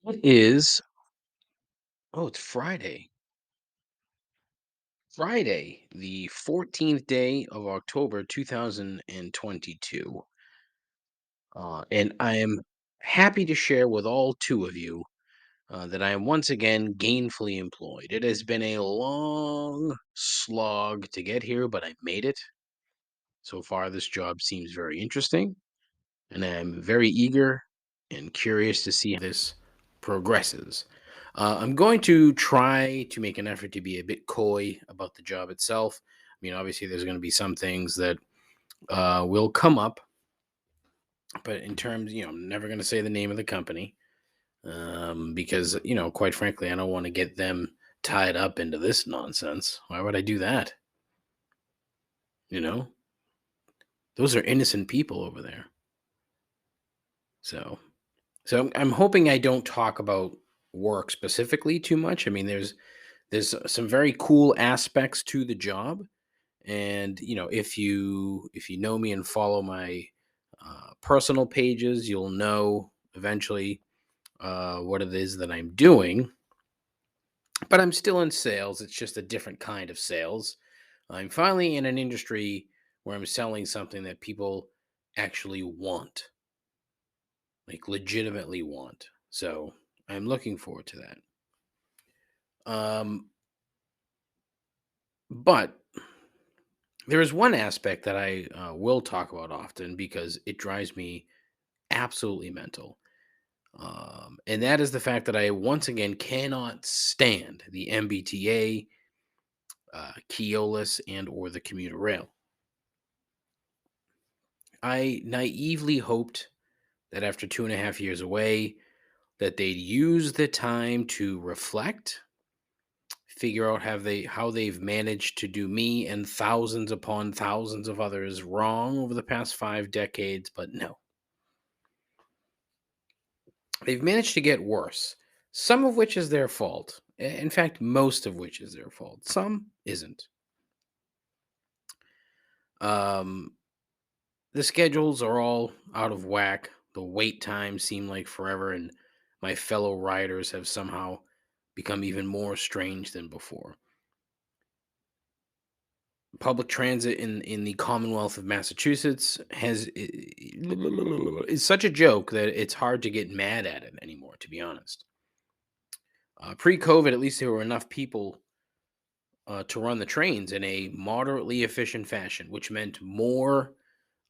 What is oh, it's Friday. Friday, the 14th day of October 2022. And I am happy to share with all two of you that I am once again gainfully employed. It has been a long slog to get here, but I made it. So far, this job seems very interesting, and I'm very eager and curious to see how this progresses. I'm going to try to make an effort to be a bit coy about the job itself. I mean, obviously, there's going to be some things that will come up, but in terms, I'm never going to say the name of the company because, quite frankly, I don't want to get them tied up into this nonsense. Why would I do that? You know, those are innocent people over there. So So I'm hoping I don't talk about work specifically too much. I mean, there's some very cool aspects to the job, and if you know me and follow my personal pages, you'll know eventually what it is that I'm doing. But I'm still in sales. It's just a different kind of sales. I'm finally in an industry where I'm selling something that people actually want, like legitimately want. So I'm looking forward to that. Um, but there is one aspect that I will talk about often because it drives me absolutely mental. And that is the fact that I once again cannot stand the MBTA, Keolis, and or the commuter rail. I naively hoped that after 2.5 years away, that they'd use the time to reflect, figure out how they've managed to do me and thousands upon thousands of others wrong over the past 5 decades, but no. They've managed to get worse, some of which is their fault. In fact, most of which is their fault. Some isn't. Um, the schedules are all out of whack. The wait times seem like forever, and my fellow riders have somehow become even more strange than before. Public transit in the Commonwealth of Massachusetts is such a joke that it's hard to get mad at it anymore, to be honest. Pre-COVID, at least there were enough people to run the trains in a moderately efficient fashion, which meant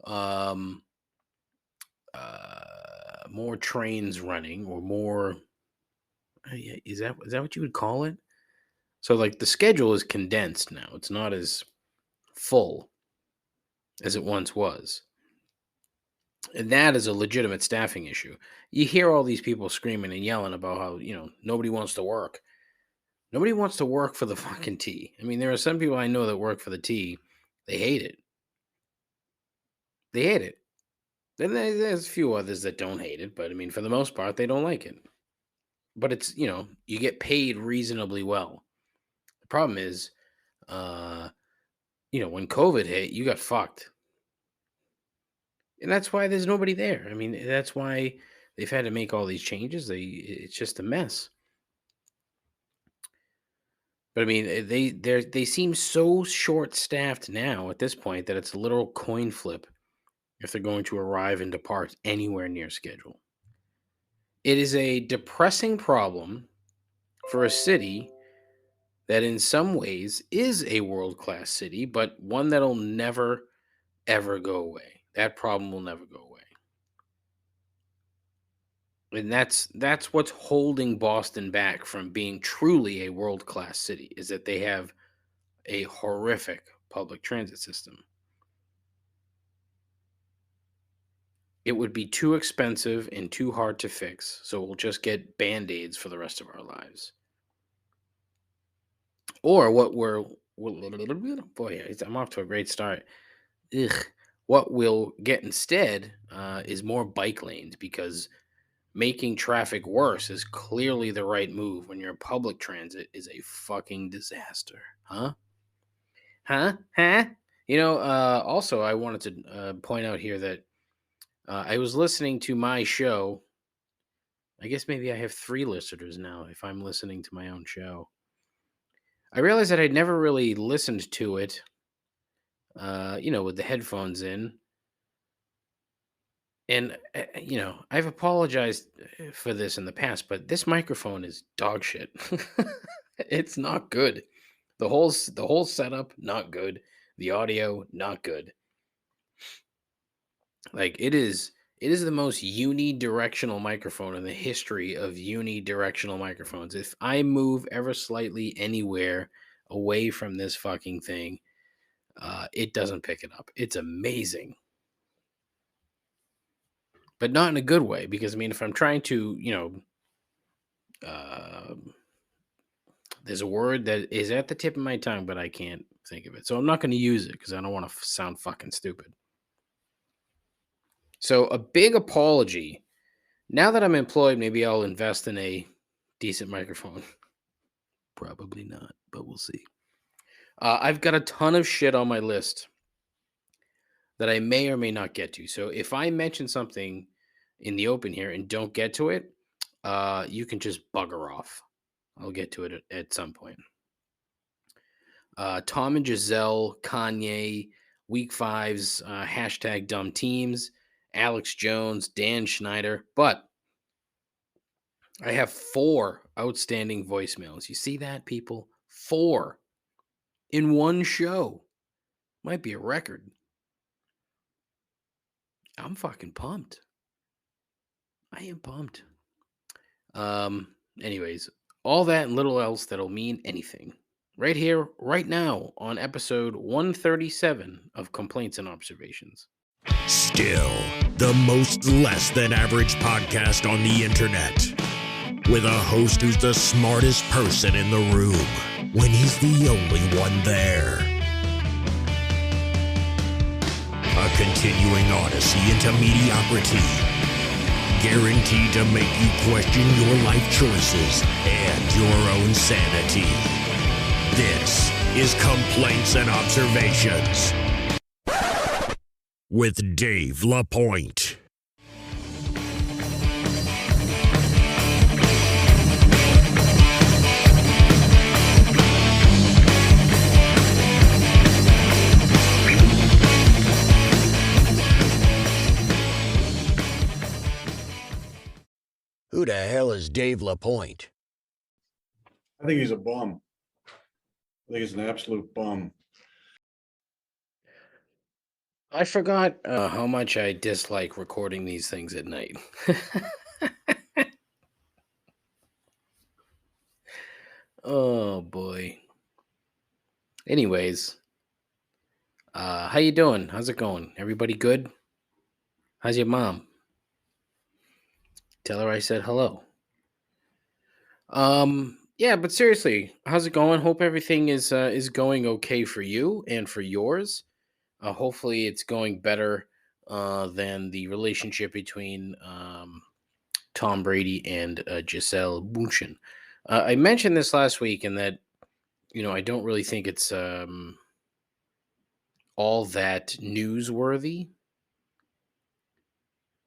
um, more trains running or more. Yeah, is that what you would call it? So like the schedule is condensed now. It's not as full as it once was. And that is a legitimate staffing issue. You hear all these people screaming and yelling about how, nobody wants to work. Nobody wants to work for the fucking T. I mean, there are some people I know that work for the T. They hate it. They hate it. Then there's a few others that don't hate it, but I mean, for the most part, they don't like it. But it's, you get paid reasonably well. The problem is, uh, when COVID hit, you got fucked. And that's why there's nobody there. I mean, that's why they've had to make all these changes. It's just a mess. But I mean, they seem so short-staffed now at this point that it's a literal coin flip if they're going to arrive and depart anywhere near schedule. It is a depressing problem for a city that in some ways is a world-class city, but one that'll never ever go away. That problem will never go away. And that's what's holding Boston back from being truly a world-class city is that they have a horrific public transit system. It would be too expensive and too hard to fix, so we'll just get band-aids for the rest of our lives. Or boy, I'm off to a great start. Ugh. What we'll get instead is more bike lanes because making traffic worse is clearly the right move when your public transit is a fucking disaster. Huh? Huh? Huh? Also, I wanted to point out here that I was listening to my show I guess maybe I have 3 listeners now if I'm listening to my own show. I realized that I'd never really listened to it, with the headphones in. And, I've apologized for this in the past, but this microphone is dog shit. It's not good. The whole setup, not good. The audio, not good. Like it is the most unidirectional microphone in the history of unidirectional microphones. If I move ever slightly anywhere away from this fucking thing, it doesn't pick it up. It's amazing. But not in a good way, because I mean, if I'm trying to, there's a word that is at the tip of my tongue, but I can't think of it. So I'm not going to use it because I don't want to sound fucking stupid. So a big apology. Now that I'm employed, maybe I'll invest in a decent microphone. Probably not, but we'll see. I've got a ton of shit on my list that I may or may not get to. So if I mention something in the open here and don't get to it, you can just bugger off. I'll get to it at some point. Tom and Gisele, Kanye, Week Five's hashtag dumb teams, Alex Jones, Dan Snyder. But I have 4 outstanding voicemails. You see that, people? 4 in one show. Might be a record. I'm fucking pumped. I am pumped. Anyways, all that and little else that'll mean anything. Right here, right now, on episode 137 of Complaints and Observations. Still, the most less than average podcast on the internet. With a host who's the smartest person in the room when he's the only one there. A continuing odyssey into mediocrity. Guaranteed to make you question your life choices and your own sanity. This is Complaints and Observations with Dave LaPointe. Who the hell is Dave LaPointe? I think he's a bum. I think he's an absolute bum. I forgot how much I dislike recording these things at night. Oh boy. Anyways, how you doing? How's it going? Everybody good? How's your mom? Tell her I said hello. Yeah, but seriously, how's it going? Hope everything is going okay for you and for yours. Hopefully, it's going better than the relationship between Tom Brady and Gisele Bündchen. I mentioned this last week, and that I don't really think it's all that newsworthy,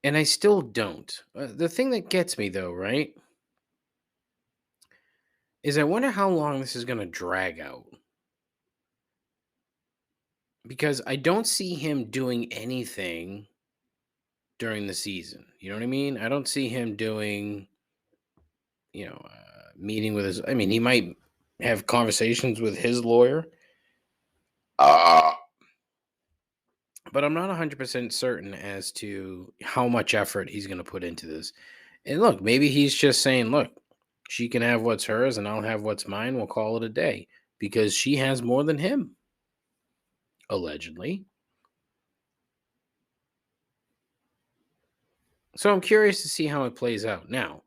and I still don't. The thing that gets me, though, right, is I wonder how long this is going to drag out. Because I don't see him doing anything during the season. You know what I mean? I don't see him doing, meeting with his. I mean, he might have conversations with his lawyer. But I'm not 100% certain as to how much effort he's going to put into this. And look, maybe he's just saying, look, she can have what's hers and I'll have what's mine. We'll call it a day because she has more than him, allegedly. So I'm curious to see how it plays out. Now,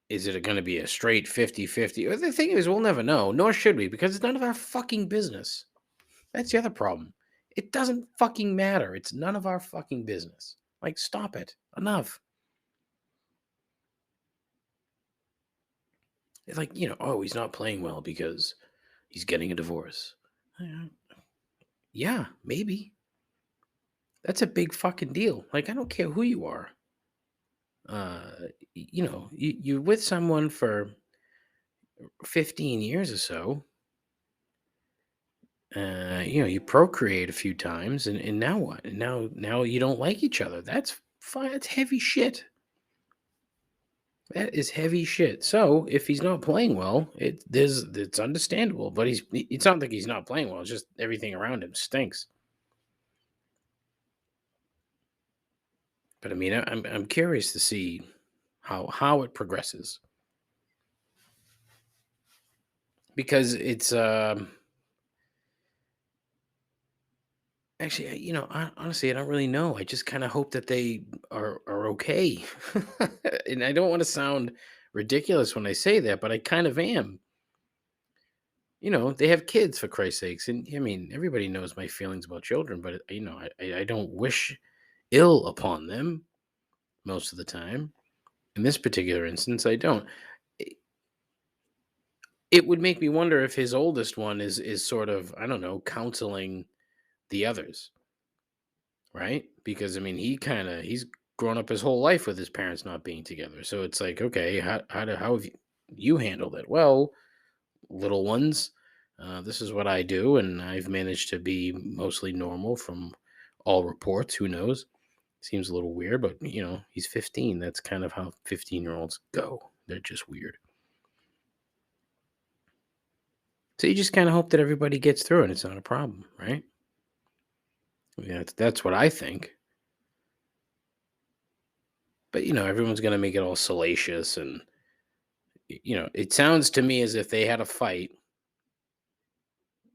is it going to be a straight 50-50? Well, the thing is, we'll never know, nor should we, because it's none of our fucking business. That's the other problem. It doesn't fucking matter. It's none of our fucking business. Like, stop it. Enough. It's like, oh, he's not playing well because he's getting a divorce. Yeah, maybe. That's a big fucking deal. Like, I don't care who you are. Uh, you're with someone for 15 years or so. You procreate a few times, and now what? And now you don't like each other. That's fine. That's heavy shit. That is heavy shit. So if he's not playing well, it's understandable. But it's not like he's not playing well. It's just everything around him stinks. But I mean, I'm curious to see how it progresses, because it's actually, honestly, I don't really know. I just kind of hope that they are okay. And I don't want to sound ridiculous when I say that, but I kind of am. They have kids, for Christ's sakes, and I mean, everybody knows my feelings about children, but I don't wish ill upon them most of the time. In this particular instance, I don't. It it would make me wonder if his oldest one is sort of, I don't know, counseling the others, right? Because I mean, he's grown up his whole life with his parents not being together. So it's like, okay, how have you handled it? Well, little ones, this is what I do, and I've managed to be mostly normal from all reports. Who knows? Seems a little weird, but he's 15. That's kind of how 15-year-olds go. They're just weird. So you just kind of hope that everybody gets through it. It's not a problem, right? Yeah, that's what I think. But everyone's gonna make it all salacious, and it sounds to me as if they had a fight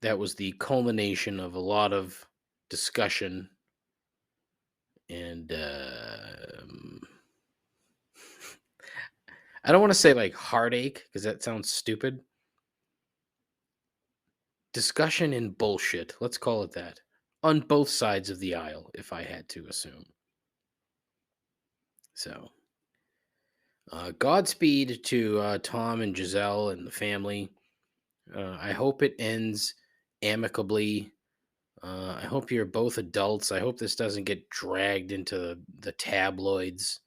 that was the culmination of a lot of discussion and I don't want to say like heartache because that sounds stupid. Discussion and bullshit. Let's call it that. On both sides of the aisle, if I had to assume. So, Godspeed to Tom and Gisele and the family. I hope it ends amicably. I hope you're both adults. I hope this doesn't get dragged into the tabloids.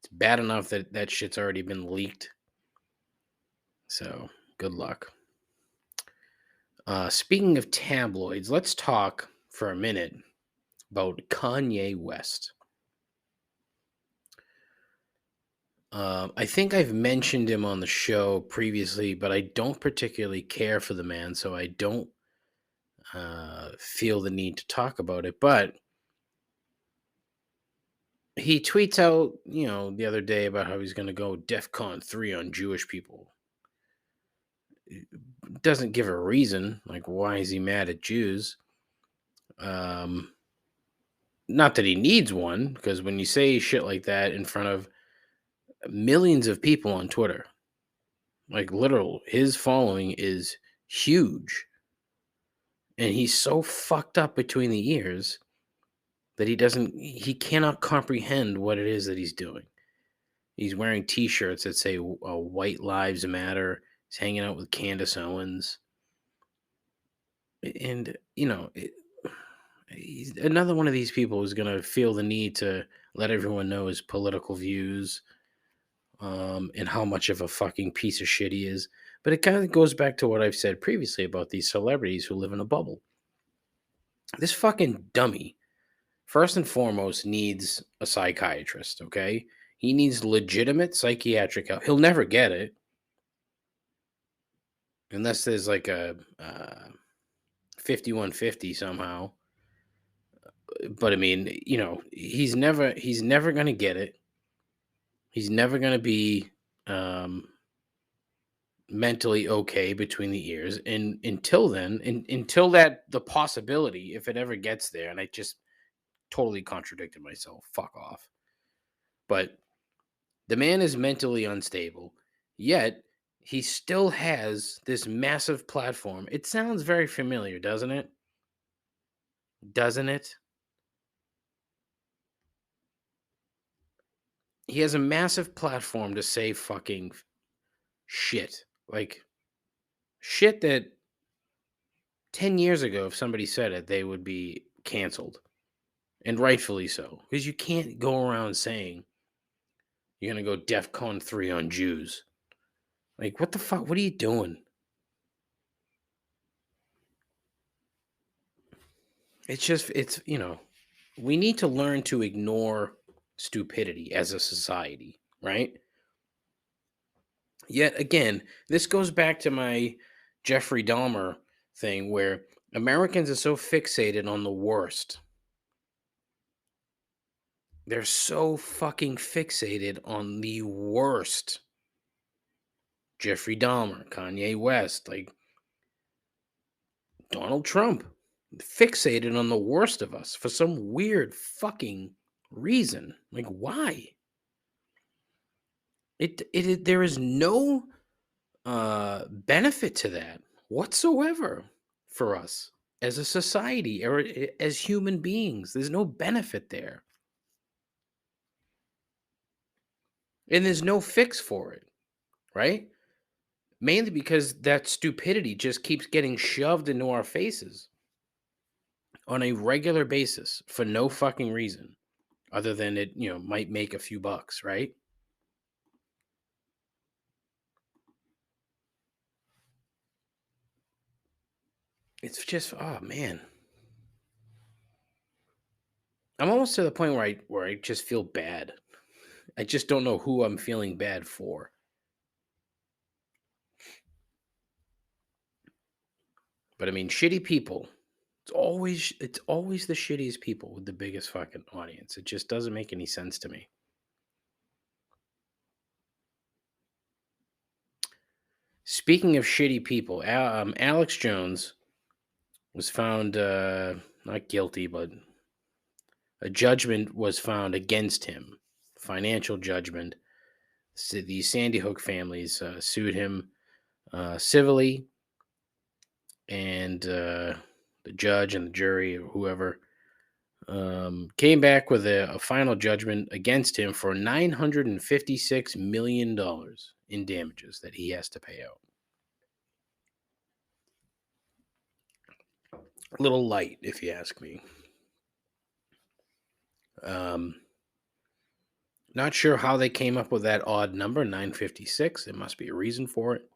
It's bad enough that that shit's already been leaked. So, good luck. Speaking of tabloids, let's talk for a minute about Kanye West. I think I've mentioned him on the show previously, but I don't particularly care for the man, so I don't feel the need to talk about it. But he tweets out, the other day about how he's going to go DEFCON 3 on Jewish people. Doesn't give a reason, like why is he mad at Jews? Not that he needs one, because when you say shit like that in front of millions of people on Twitter, like literal, his following is huge. And he's so fucked up between the ears that he cannot comprehend what it is that he's doing. He's wearing t-shirts that say white lives matter. He's hanging out with Candace Owens. And, he's another one of these people who's going to feel the need to let everyone know his political views, and how much of a fucking piece of shit he is. But it kind of goes back to what I've said previously about these celebrities who live in a bubble. This fucking dummy, first and foremost, needs a psychiatrist, okay? He needs legitimate psychiatric help. He'll never get it unless there's like a 5150 somehow. But I mean, he's never going to get it. He's never going to be mentally okay between the ears, and until then, until that the possibility, if it ever gets there, and I just totally contradicted myself, fuck off. But the man is mentally unstable, yet he still has this massive platform. It sounds very familiar, doesn't it? Doesn't it? He has a massive platform to say fucking shit, like shit that 10 years ago, if somebody said it, they would be canceled. And rightfully so, because you can't go around saying You're gonna go DEFCON 3 on Jews. Like, what the fuck? What are you doing? It's we need to learn to ignore stupidity as a society, right? Yet again, this goes back to my Jeffrey Dahmer thing where Americans are so fixated on the worst. They're so fucking fixated on the worst. Jeffrey Dahmer, Kanye West, like Donald Trump, fixated on the worst of us for some weird fucking reason. Like, why? There is no benefit to that whatsoever for us as a society or as human beings. There's no benefit there. And there's no fix for it, right? Mainly because that stupidity just keeps getting shoved into our faces on a regular basis for no fucking reason other than it might make a few bucks, right? It's just, oh man. I'm almost to the point where I just feel bad. I just don't know who I'm feeling bad for. But I mean, shitty people. It's always the shittiest people with the biggest fucking audience. It just doesn't make any sense to me. Speaking of shitty people, Alex Jones was found not guilty, but a judgment was found against him, financial judgment. So the Sandy Hook families sued him civilly, and the judge and the jury or whoever came back with a final judgment against him for $956 million in damages that he has to pay out. A little light, if you ask me. Not sure how they came up with that odd number, 956. There must be a reason for it.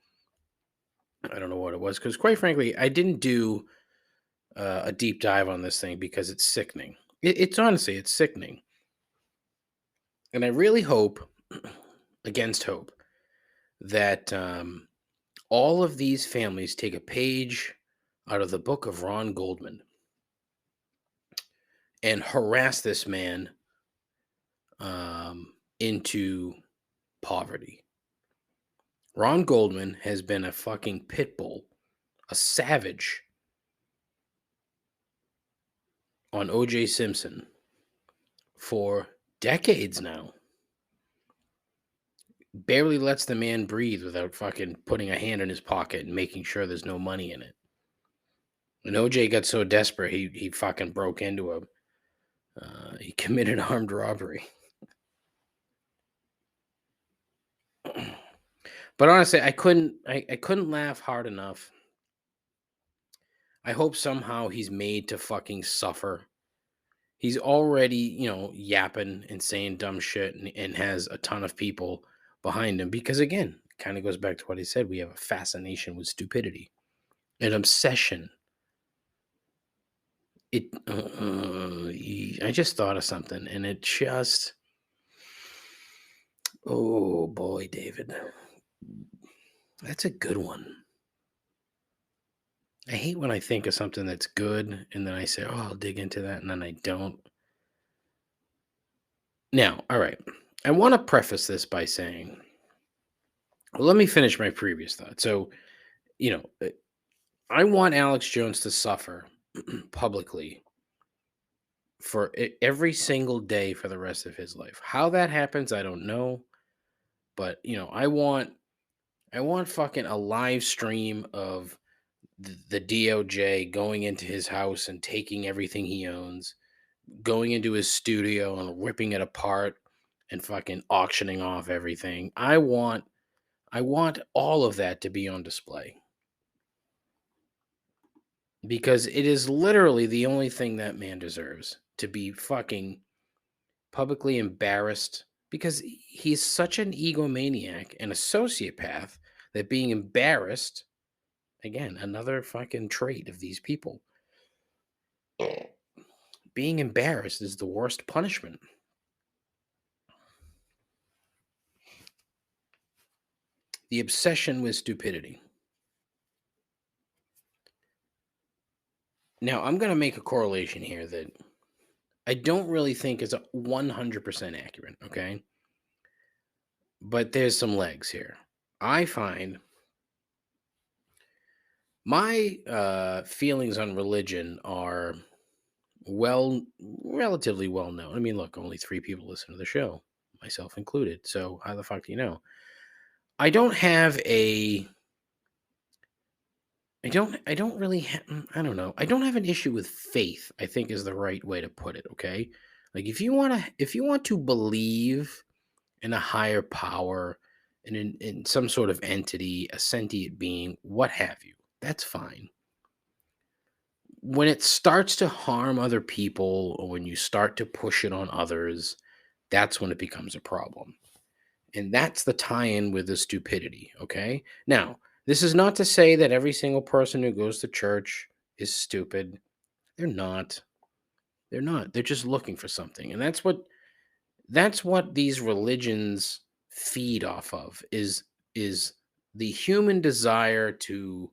I don't know what it was, because quite frankly, I didn't do a deep dive on this thing because it's sickening. It's honestly, it's sickening. And I really hope, against hope, that all of these families take a page out of the book of Ron Goldman and harass this man into poverty. Ron Goldman has been a fucking pit bull, a savage on O.J. Simpson for decades now. Barely lets the man breathe without fucking putting a hand in his pocket and making sure there's no money in it. And OJ got so desperate, he fucking broke into him. He committed armed robbery. But honestly, I couldn't laugh hard enough. I hope somehow he's made to fucking suffer. He's already, yapping and saying dumb shit and has a ton of people behind him because, again, kind of goes back to what I said. We have a fascination with stupidity, an obsession. I just thought of something and it just, oh boy, David, that's a good one. I hate when I think of something that's good and then I say, oh, I'll dig into that, and then I don't. Now, all right, I want to preface this by saying, well, let me finish my previous thought. So, I want Alex Jones to suffer publicly for every single day for the rest of his life. How that happens, I don't know. But, I want fucking a live stream of the DOJ going into his house and taking everything he owns, going into his studio and ripping it apart and fucking auctioning off everything. I want all of that to be on display. Because it is literally the only thing that man deserves, to be fucking publicly embarrassed because he's such an egomaniac and a sociopath that being embarrassed, again, another fucking trait of these people, being embarrassed is the worst punishment. The obsession with stupidity. Now, I'm going to make a correlation here that I don't really think is 100% accurate, okay? But there's some legs here. I find my feelings on religion are relatively well known. I mean, look, only 3 people listen to the show, myself included. So how the fuck do you know? I don't have a I don't really I don't know. I don't have an issue with faith, I think is the right way to put it, okay? Like if you want to believe in a higher power and in some sort of entity, a sentient being, what have you, that's fine. When it starts to harm other people or when you start to push it on others, that's when it becomes a problem. And that's the tie-in with the stupidity, okay? Now, this is not to say that every single person who goes to church is stupid. They're not. They're not. They're just looking for something. And that's what these religions feed off of is the human desire to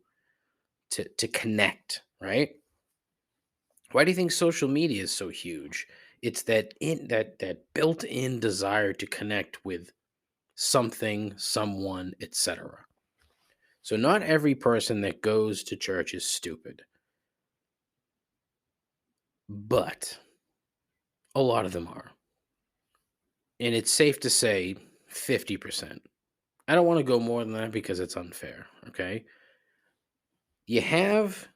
connect, right? Why do you think social media is so huge? It's that built-in desire to connect with something, someone, etc. So not every person that goes to church is stupid, but a lot of them are. And it's safe to say 50%. I don't want to go more than that because it's unfair, okay? You have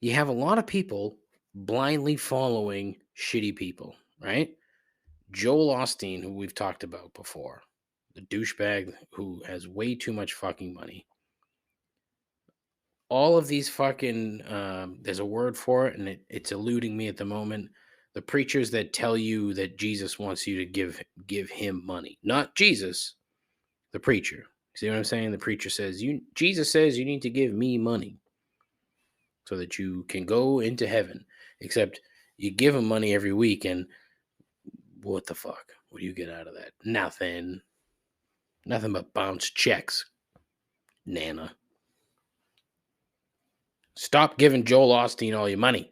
you have a lot of people blindly following shitty people, right? Joel Osteen, who we've talked about before, the douchebag who has way too much fucking money. All of these fucking there's a word for it and it's eluding me at the moment. The preachers that tell you that Jesus wants you to give him money, not Jesus, the preacher. See what I'm saying? The preacher says Jesus says you need to give me money so that you can go into heaven. Except you give him money every week, and what the fuck? What do you get out of that? Nothing. Nothing but bounce checks, Nana. Stop giving Joel Osteen all your money.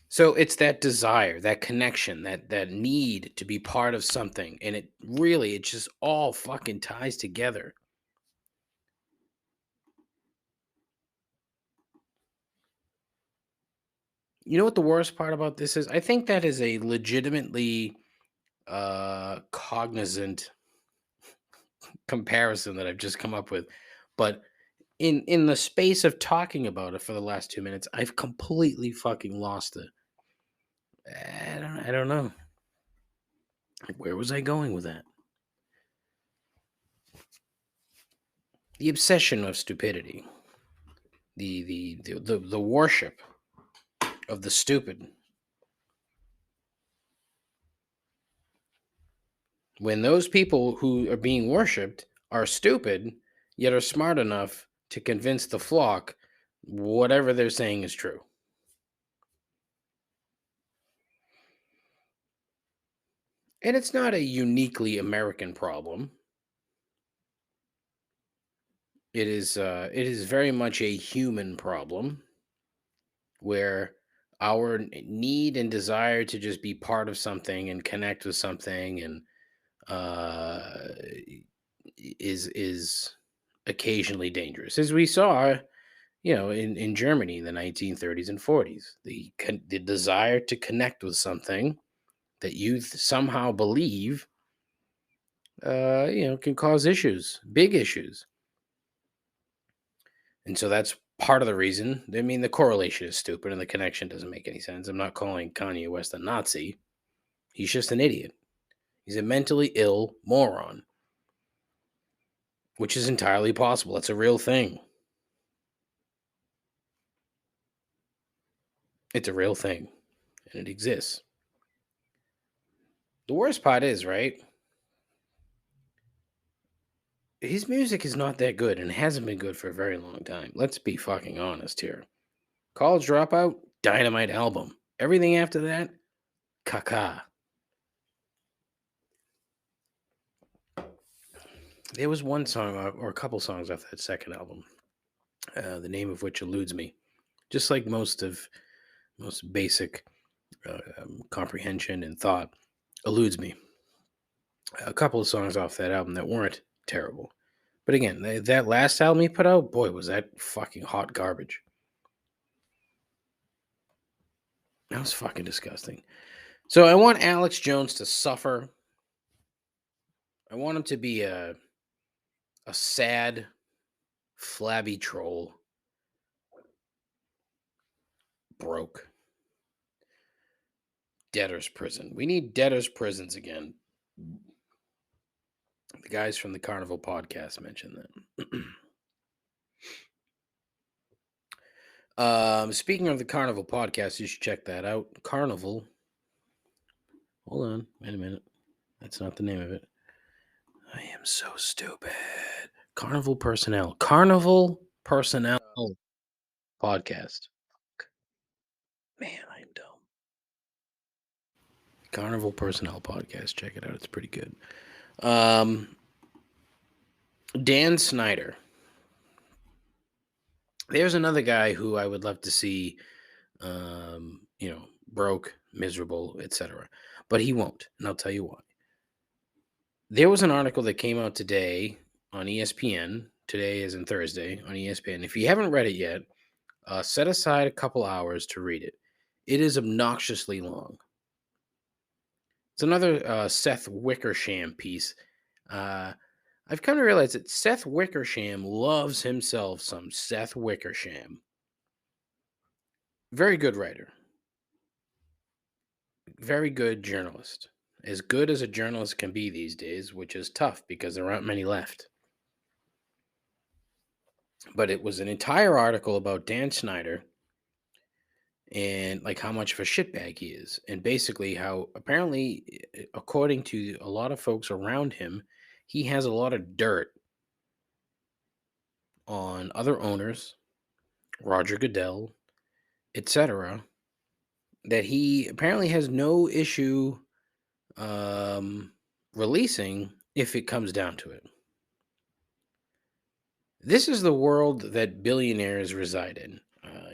So it's that desire, that connection, that need to be part of something, and it just all fucking ties together. You know what the worst part about this is? I think that is a legitimately cognizant comparison that I've just come up with, but in the space of talking about it for the last 2 minutes, I've completely fucking lost it. I don't know. Like, where was I going with that? The obsession of stupidity, the worship of the stupid. When those people who are being worshipped are stupid, yet are smart enough to convince the flock whatever they're saying is true. And it's not a uniquely American problem. It is very much a human problem where our need and desire to just be part of something and connect with something and uh, is occasionally dangerous, as we saw, in Germany in the 1930s and 40s. The desire to connect with something that you somehow believe, can cause issues, big issues. And so that's part of the reason. I mean, the correlation is stupid and the connection doesn't make any sense. I'm not calling Kanye West a Nazi. He's just an idiot. He's a mentally ill moron, which is entirely possible. It's a real thing. It's a real thing, and it exists. The worst part is, right? His music is not that good and hasn't been good for a very long time. Let's be fucking honest here. College Dropout, dynamite album. Everything after that, caca. There was one song or a couple songs off that second album, the name of which eludes me. Just like most basic comprehension and thought eludes me. A couple of songs off that album that weren't terrible. But again, that last album he put out, boy, was that fucking hot garbage. That was fucking disgusting. So I want Alex Jones to suffer. I want him to be a sad, flabby troll. Broke. Debtor's prison. We need debtor's prisons again. The guys from the Carnival podcast mentioned that. Speaking of the Carnival podcast, you should check that out. Carnival. Hold on. Wait a minute. That's not the name of it. I am so stupid. Carnival Personnel. Carnival Personnel podcast. Man, I am dumb. Carnival Personnel podcast. Check it out. It's pretty good. Dan Snyder. There's another guy who I would love to see, broke, miserable, etc. But he won't, and I'll tell you why. There was an article that came out today on ESPN. Today is in Thursday on ESPN. If you haven't read it yet, set aside a couple hours to read it. It is obnoxiously long. It's another Seth Wickersham piece. I've come to realize that Seth Wickersham loves himself some Seth Wickersham. Very good writer. Very good journalist. As good as a journalist can be these days, which is tough because there aren't many left. But it was an entire article about Dan Snyder and like how much of a shitbag he is. And basically how apparently, according to a lot of folks around him, he has a lot of dirt on other owners, Roger Goodell, etc., that he apparently has no issue releasing if it comes down to it. This is the world that billionaires reside in.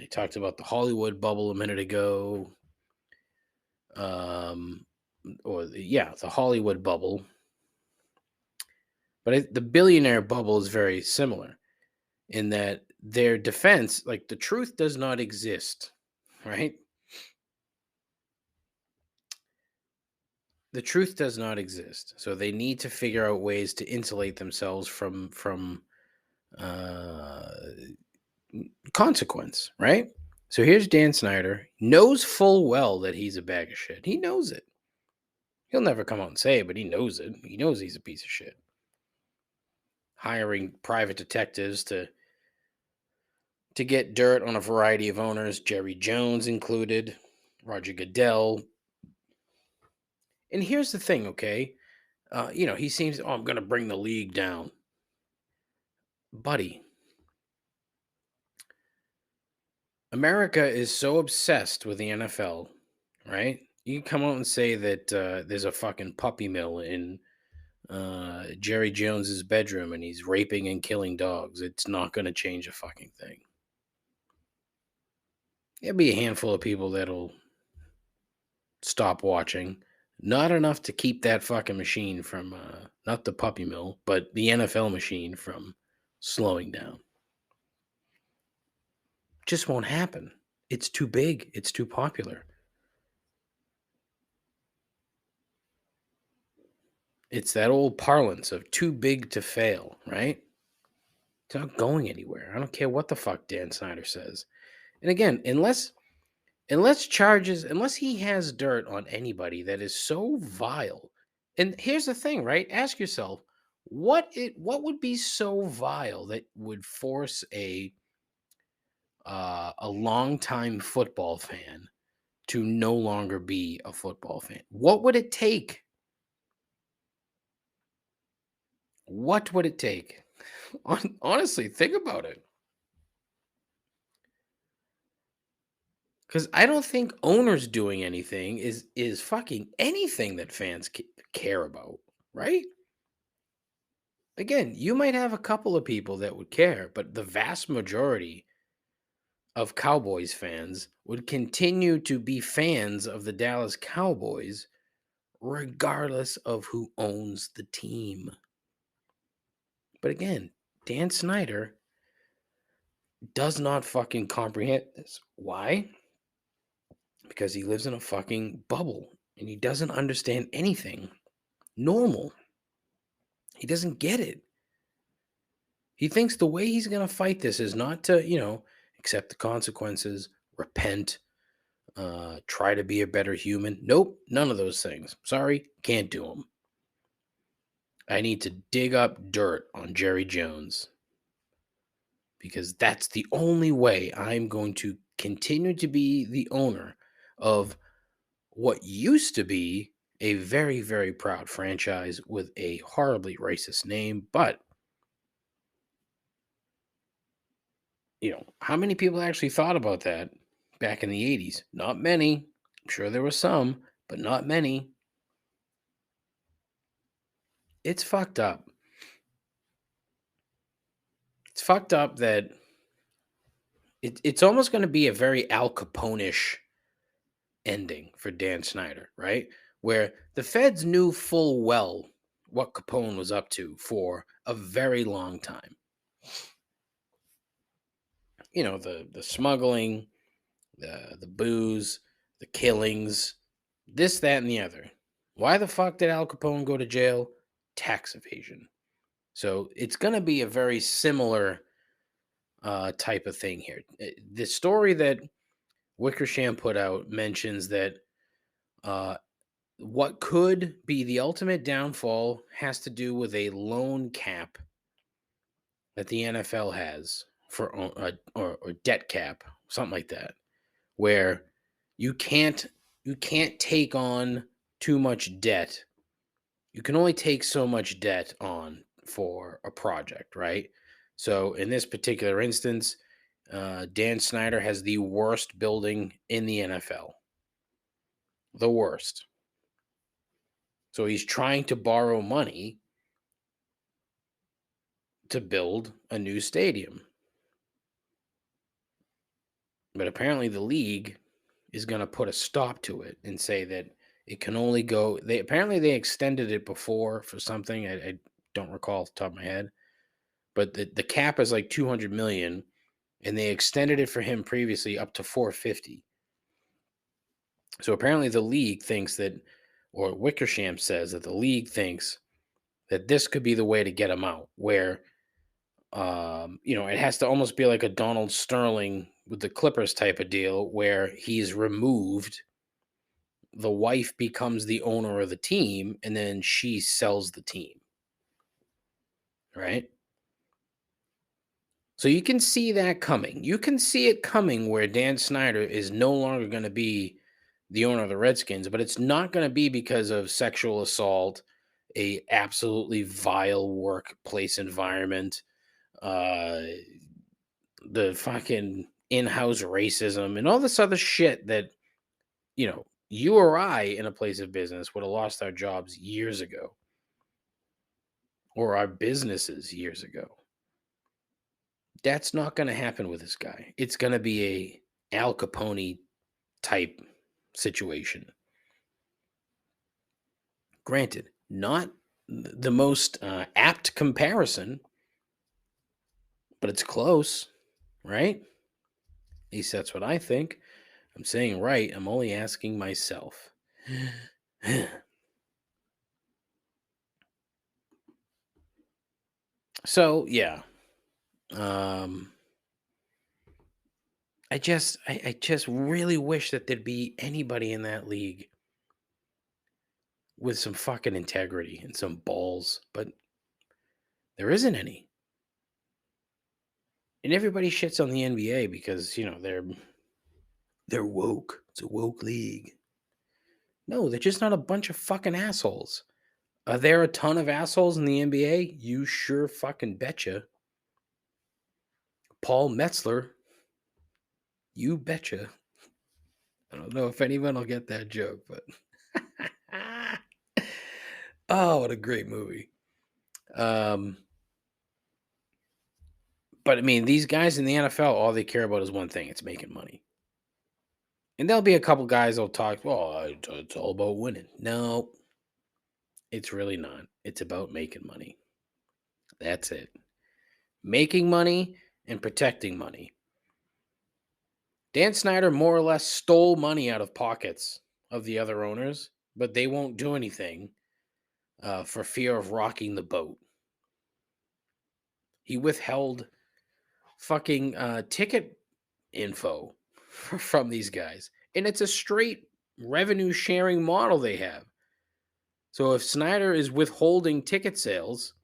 He talked about the Hollywood bubble a minute ago. The Hollywood bubble. But the billionaire bubble is very similar in that their defense, like the truth does not exist, right? The truth does not exist. So they need to figure out ways to insulate themselves from consequence, right? So here's Dan Snyder, knows full well that he's a bag of shit. He knows it. He'll never come out and say it, but he knows it. He knows he's a piece of shit. Hiring private detectives to get dirt on a variety of owners, Jerry Jones included, Roger Goodell. And here's the thing, okay? He seems, I'm going to bring the league down. Buddy, America is so obsessed with the NFL, right? You can come out and say that there's a fucking puppy mill in Jerry Jones's bedroom and he's raping and killing dogs. It's not going to change a fucking thing. There'll be a handful of people that'll stop watching. Not enough to keep that fucking machine from, not the puppy mill, but the NFL machine from slowing down. Just won't happen. It's too big. It's too popular. It's that old parlance of too big to fail, right? It's not going anywhere. I don't care what the fuck Dan Snyder says. And again, unless he has dirt on anybody that is so vile. And here's the thing, right? Ask yourself, what would be so vile that would force a longtime football fan to no longer be a football fan? What would it take? What would it take? Honestly, think about it. Because I don't think owners doing anything is fucking anything that fans care about, right? Again, you might have a couple of people that would care, but the vast majority of Cowboys fans would continue to be fans of the Dallas Cowboys regardless of who owns the team. But again, Dan Snyder does not fucking comprehend this. Why? Because he lives in a fucking bubble and he doesn't understand anything normal. He doesn't get it. He thinks the way he's going to fight this is not to, accept the consequences, repent, try to be a better human. Nope, none of those things. Sorry, can't do them. I need to dig up dirt on Jerry Jones because that's the only way I'm going to continue to be the owner of what used to be a very, very proud franchise with a horribly racist name. But, how many people actually thought about that back in the 80s? Not many. I'm sure there were some, but not many. It's fucked up. It's fucked up that it's almost going to be a very Al Capone-ish ending for Dan Snyder, right? Where the feds knew full well what Capone was up to for a very long time. The smuggling, the booze, the killings, this, that, and the other. Why the fuck did Al Capone go to jail? Tax evasion. So it's going to be a very similar type of thing here. The story that Wickersham put out mentions that what could be the ultimate downfall has to do with a loan cap that the NFL has for or debt cap, something like that, where you can't take on too much debt. You can only take so much debt on for a project, right? So in this particular instance, Dan Snyder has the worst building in the NFL. The worst. So he's trying to borrow money to build a new stadium. But apparently the league is going to put a stop to it and say that it can only go. They extended it before for something I don't recall off the top of my head, but the cap is like 200 million, and they extended it for him previously up to 450. So apparently the league thinks that, or Wickersham says that the league thinks that this could be the way to get him out, where it has to almost be like a Donald Sterling with the Clippers type of deal where he's removed. The wife becomes the owner of the team and then she sells the team. Right? So you can see that coming. You can see it coming where Dan Snyder is no longer going to be the owner of the Redskins, but it's not going to be because of sexual assault, a absolutely vile workplace environment, the fucking in-house racism and all this other shit that you or I in a place of business would have lost our jobs years ago, or our businesses years ago. That's not going to happen with this guy. It's going to be a Al Capone type situation. Granted, not the most apt comparison, but it's close, right? At least that's what I think. I'm saying right. I'm only asking myself. So, yeah. I just really wish that there'd be anybody in that league with some fucking integrity and some balls, but there isn't any. And everybody shits on the NBA because, they're woke. It's a woke league. No, they're just not a bunch of fucking assholes. Are there a ton of assholes in the NBA? You sure fucking betcha. Paul Metzler, you betcha. I don't know if anyone will get that joke, but oh, what a great movie. But I mean, these guys in the NFL, all they care about is one thing: it's making money. And there'll be a couple guys that'll talk, well, it's all about winning. No, it's really not. It's about making money. That's it. Making money and protecting money. Dan Snyder more or less stole money out of pockets of the other owners, but they won't do anything for fear of rocking the boat. He withheld fucking ticket info from these guys. And it's a straight revenue sharing model they have. So if Snyder is withholding ticket sales,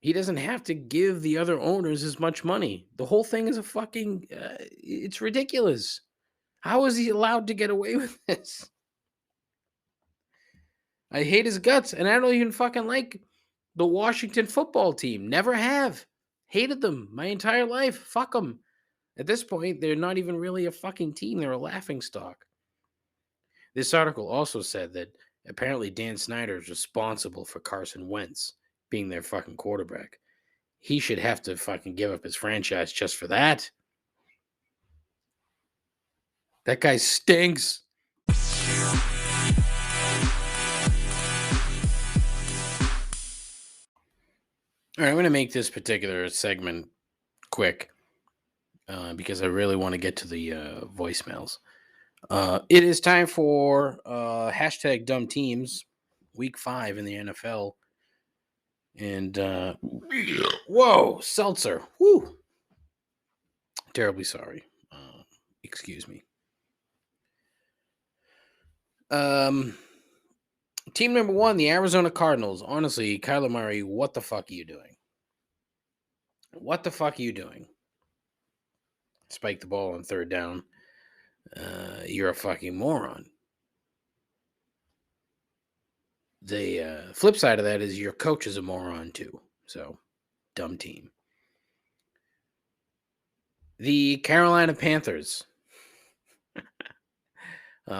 he doesn't have to give the other owners as much money. The whole thing is a fucking, it's ridiculous. How is he allowed to get away with this? I hate his guts, and I don't even fucking like the Washington football team. Never have. Hated them my entire life. Fuck them. At this point, they're not even really a fucking team. They're a laughingstock. This article also said that apparently Dan Snyder is responsible for Carson Wentz being their fucking quarterback. He should have to fucking give up his franchise just for that. That guy stinks. All right, I'm going to make this particular segment quick because I really want to get to the voicemails. It is time for hashtag dumb teams, week 5 in the NFL. And whoa, seltzer. Whoo. Terribly sorry. Excuse me. Team number 1, the Arizona Cardinals. Honestly, Kyler Murray, what the fuck are you doing? What the fuck are you doing? Spike the ball on 3rd down. You're a fucking moron. The flip side of that is your coach is a moron too. So, dumb team. The Carolina Panthers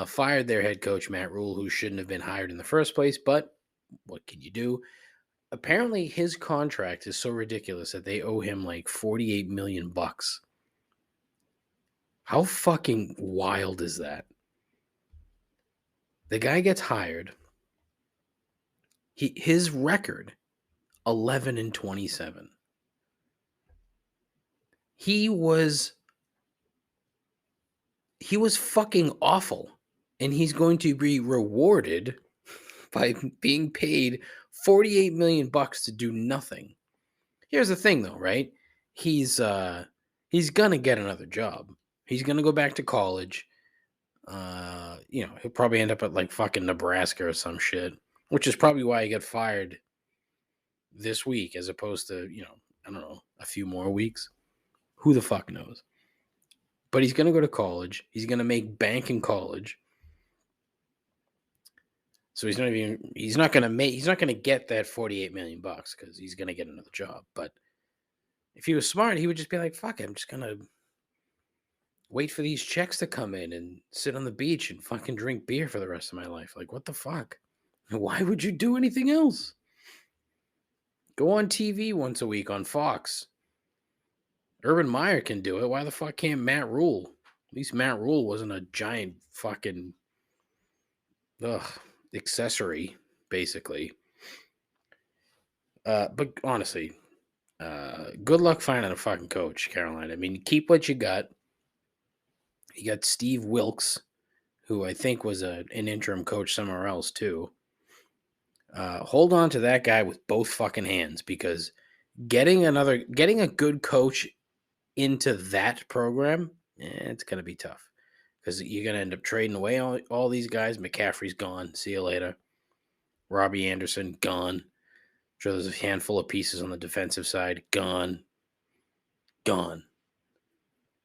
fired their head coach, Matt Rule, who shouldn't have been hired in the first place, but what can you do? Apparently, his contract is so ridiculous that they owe him like $48 million. How fucking wild is that? The guy gets hired. His record, 11-27. He was fucking awful, and he's going to be rewarded by being paid $48 million to do nothing. Here's the thing, though, right? He's gonna get another job. He's gonna go back to college. He'll probably end up at like fucking Nebraska or some shit, which is probably why he got fired this week as opposed to, I don't know, a few more weeks. Who the fuck knows? But he's going to go to college. He's going to make bank in college. So he's not going to get that $48 million because he's going to get another job. But if he was smart, he would just be like, fuck it, I'm just going to wait for these checks to come in and sit on the beach and fucking drink beer for the rest of my life. Like, what the fuck? Why would you do anything else? Go on TV once a week on Fox. Urban Meyer can do it. Why the fuck can't Matt Rule? At least Matt Rule wasn't a giant fucking accessory, basically. But honestly, good luck finding a fucking coach, Carolina. I mean, keep what you got. You got Steve Wilkes, who I think was an interim coach somewhere else too. Hold on to that guy with both fucking hands, because getting a good coach into that program, it's going to be tough, because you're going to end up trading away all these guys. McCaffrey's gone. See you later. Robbie Anderson, gone. Sure, there's a handful of pieces on the defensive side. Gone.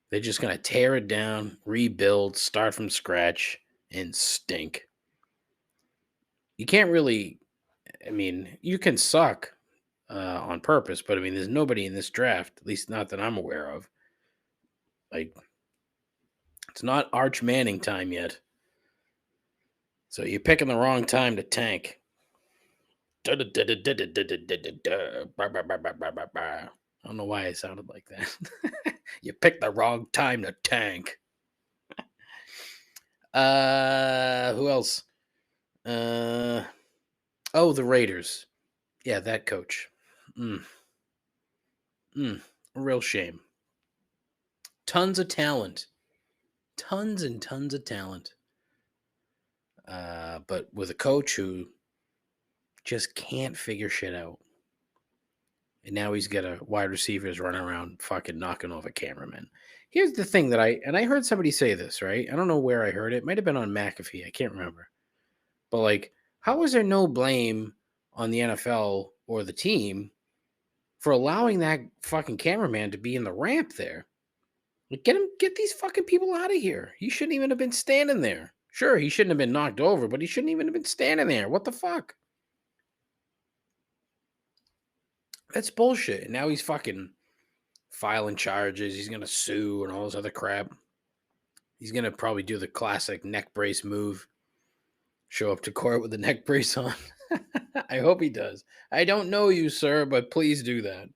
They're just going to tear it down, rebuild, start from scratch, and stink. You can't really I mean, you can suck on purpose, but I mean, there's nobody in this draft, at least not that I'm aware of. Like, it's not Arch Manning time yet. So you're picking the wrong time to tank. I don't know why it sounded like that. You picked the wrong time to tank. Who else? Oh, the Raiders. Yeah, that coach. Mm, a real shame. Tons of talent. Tons and tons of talent. But with a coach who just can't figure shit out. And now he's got a wide receivers running around fucking knocking over cameramen. Here's the thing that I heard somebody say this, right? I don't know where I heard it. It might have been on McAfee. I can't remember. But like, how is there no blame on the NFL or the team for allowing that fucking cameraman to be in the ramp there? Like, get these fucking people out of here. He shouldn't even have been standing there. Sure, he shouldn't have been knocked over, but he shouldn't even have been standing there. What the fuck? That's bullshit. And now he's fucking filing charges. He's gonna sue and all this other crap. He's gonna probably do the classic neck brace move. Show up to court with the neck brace on. I hope he does. I don't know you, sir, but please do that.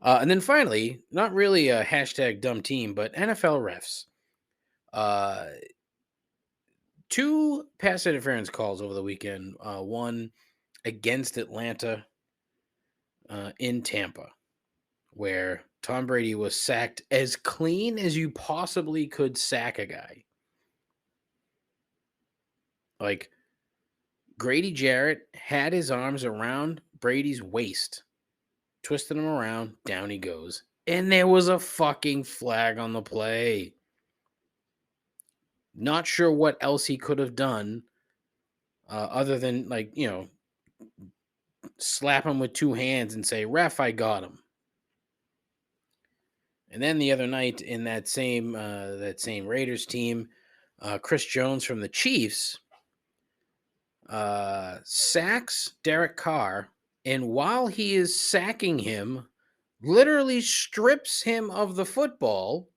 And then finally, not really a hashtag dumb team, but NFL refs. Uh, two pass interference calls over the weekend. One against Atlanta in Tampa, where Tom Brady was sacked as clean as you possibly could sack a guy. Like, Grady Jarrett had his arms around Brady's waist, twisting him around, down he goes. And there was a fucking flag on the play. Not sure what else he could have done other than, like, slap him with two hands and say, "Ref, I got him." And then the other night in that same Raiders team, Chris Jones from the Chiefs sacks Derek Carr, and while he is sacking him, literally strips him of the football,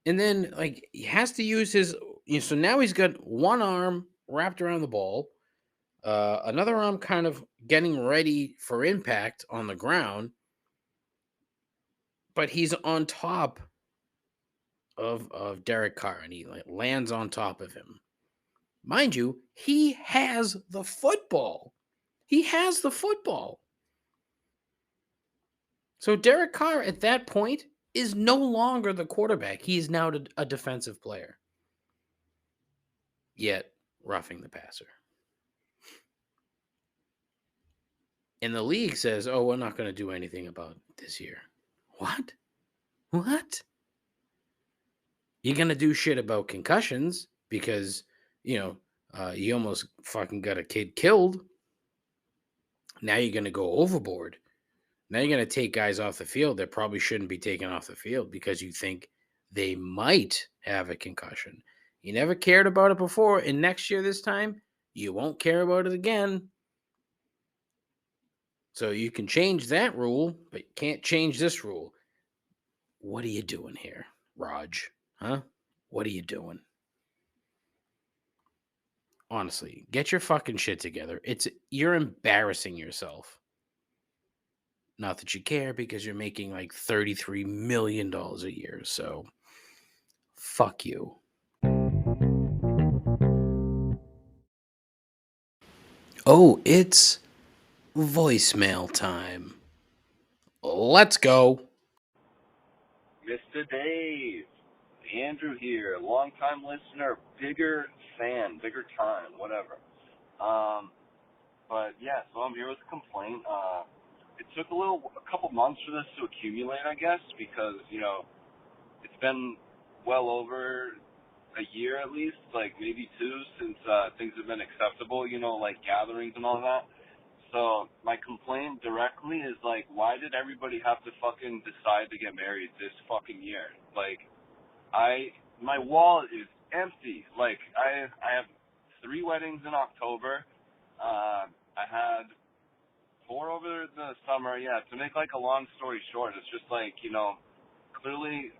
and then like he has to use his. So now he's got one arm wrapped around the ball, another arm kind of getting ready for impact on the ground, but he's on top of Derek Carr, and he like lands on top of him. Mind you, he has the football. He has the football. So Derek Carr at that point is no longer the quarterback. He is now a defensive player. Yet roughing the passer. And the league says, "Oh, we're not going to do anything about this year." What? What? You're going to do shit about concussions because, you almost fucking got a kid killed. Now you're going to go overboard. Now you're going to take guys off the field that probably shouldn't be taken off the field because you think they might have a concussion. You never cared about it before, and next year this time, you won't care about it again. So you can change that rule, but you can't change this rule. What are you doing here, Raj? Huh? What are you doing? Honestly, get your fucking shit together. You're embarrassing yourself. Not that you care because you're making like $33 million a year. So fuck you. Oh, it's voicemail time. Let's go. Mr. Dave, Andrew here, longtime listener, bigger fan, bigger time, whatever. But yeah, so I'm here with a complaint. It took a couple months for this to accumulate, I guess, because, it's been well over a year at least, like maybe two, since things have been acceptable, like gatherings and all that. So my complaint directly is like, why did everybody have to fucking decide to get married this fucking year? Like, my wallet is empty. Like, I have 3 weddings in October. I had 4 over the summer. Yeah, to make like a long story short, it's just like, clearly,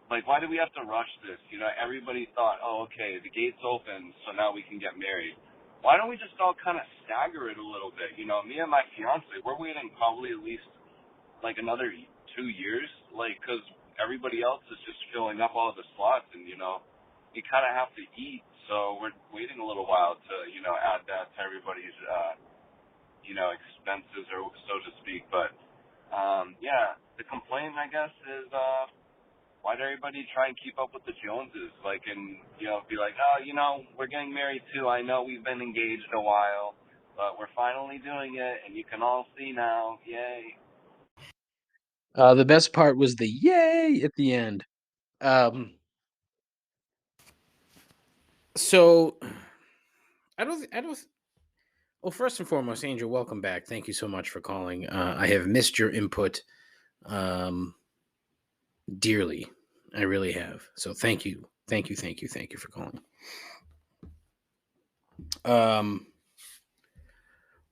like, why do we have to rush this? Everybody thought, oh, okay, the gate's open, so now we can get married. Why don't we just all kind of stagger it a little bit? Me and my fiance, we're waiting probably at least like another 2 years, like, because everybody else is just filling up all the slots, and you kind of have to eat, so we're waiting a little while to add that to everybody's expenses, or so to speak. But yeah, the complaint, I guess, is why did everybody try and keep up with the Joneses, like, and be like, oh, we're getting married too. I know we've been engaged a while, but we're finally doing it, and you can all see now. Yay. The best part was the yay at the end. So I don't. Well, first and foremost, Angel, welcome back. Thank you so much for calling. I have missed your input dearly. I really have. So thank you, thank you, thank you, thank you for calling.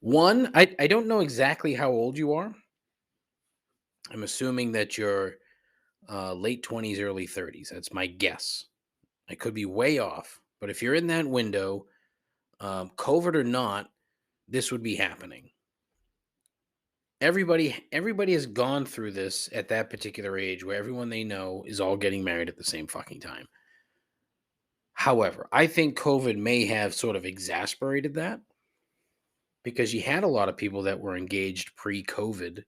One, I don't know exactly how old you are. I'm assuming that you're late 20s, early 30s. That's my guess. I could be way off, but if you're in that window, COVID or not, this would be happening. Everybody has gone through this at that particular age where everyone they know is all getting married at the same fucking time. However, I think COVID may have sort of exasperated that because you had a lot of people that were engaged pre-COVID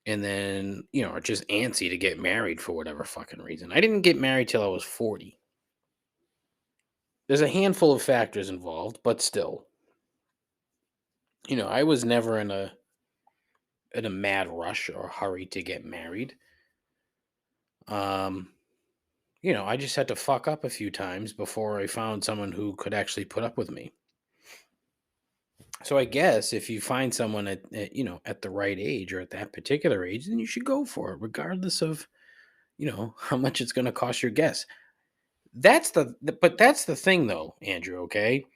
and then, are just antsy to get married for whatever fucking reason. I didn't get married till I was 40. There's a handful of factors involved, but still, I was never in a mad rush or hurry to get married. I just had to fuck up a few times before I found someone who could actually put up with me. So I guess if you find someone at the right age or at that particular age, then you should go for it, regardless of, how much it's going to cost your guess. But that's the thing though, Andrew, okay?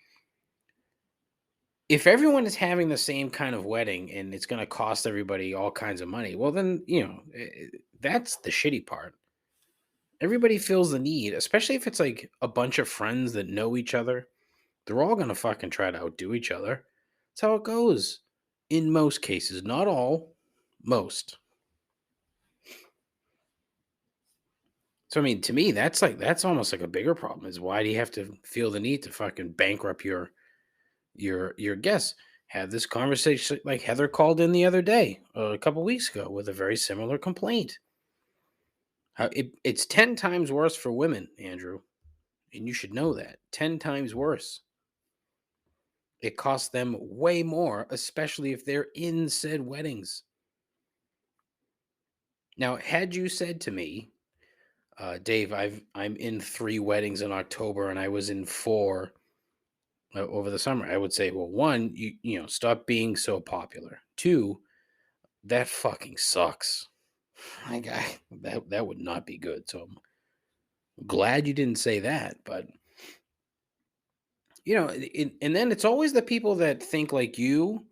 If everyone is having the same kind of wedding and it's going to cost everybody all kinds of money, well then, that's the shitty part. Everybody feels the need, especially if it's like a bunch of friends that know each other. They're all going to fucking try to outdo each other. That's how it goes. In most cases, not all, most. So I mean, to me, that's almost like a bigger problem. Is why do you have to feel the need to fucking bankrupt your guests? Had this conversation like Heather called in the other day, a couple weeks ago, with a very similar complaint. It's 10 times worse for women, Andrew, and you should know that. 10 times worse. It costs them way more, especially if they're in said weddings. Now, had you said to me, Dave, I'm in 3 weddings in October and I was in 4 over the summer, I would say, well, one, stop being so popular. 2, that fucking sucks. My guy, that would not be good. So I'm glad you didn't say that, but and then it's always the people that think like you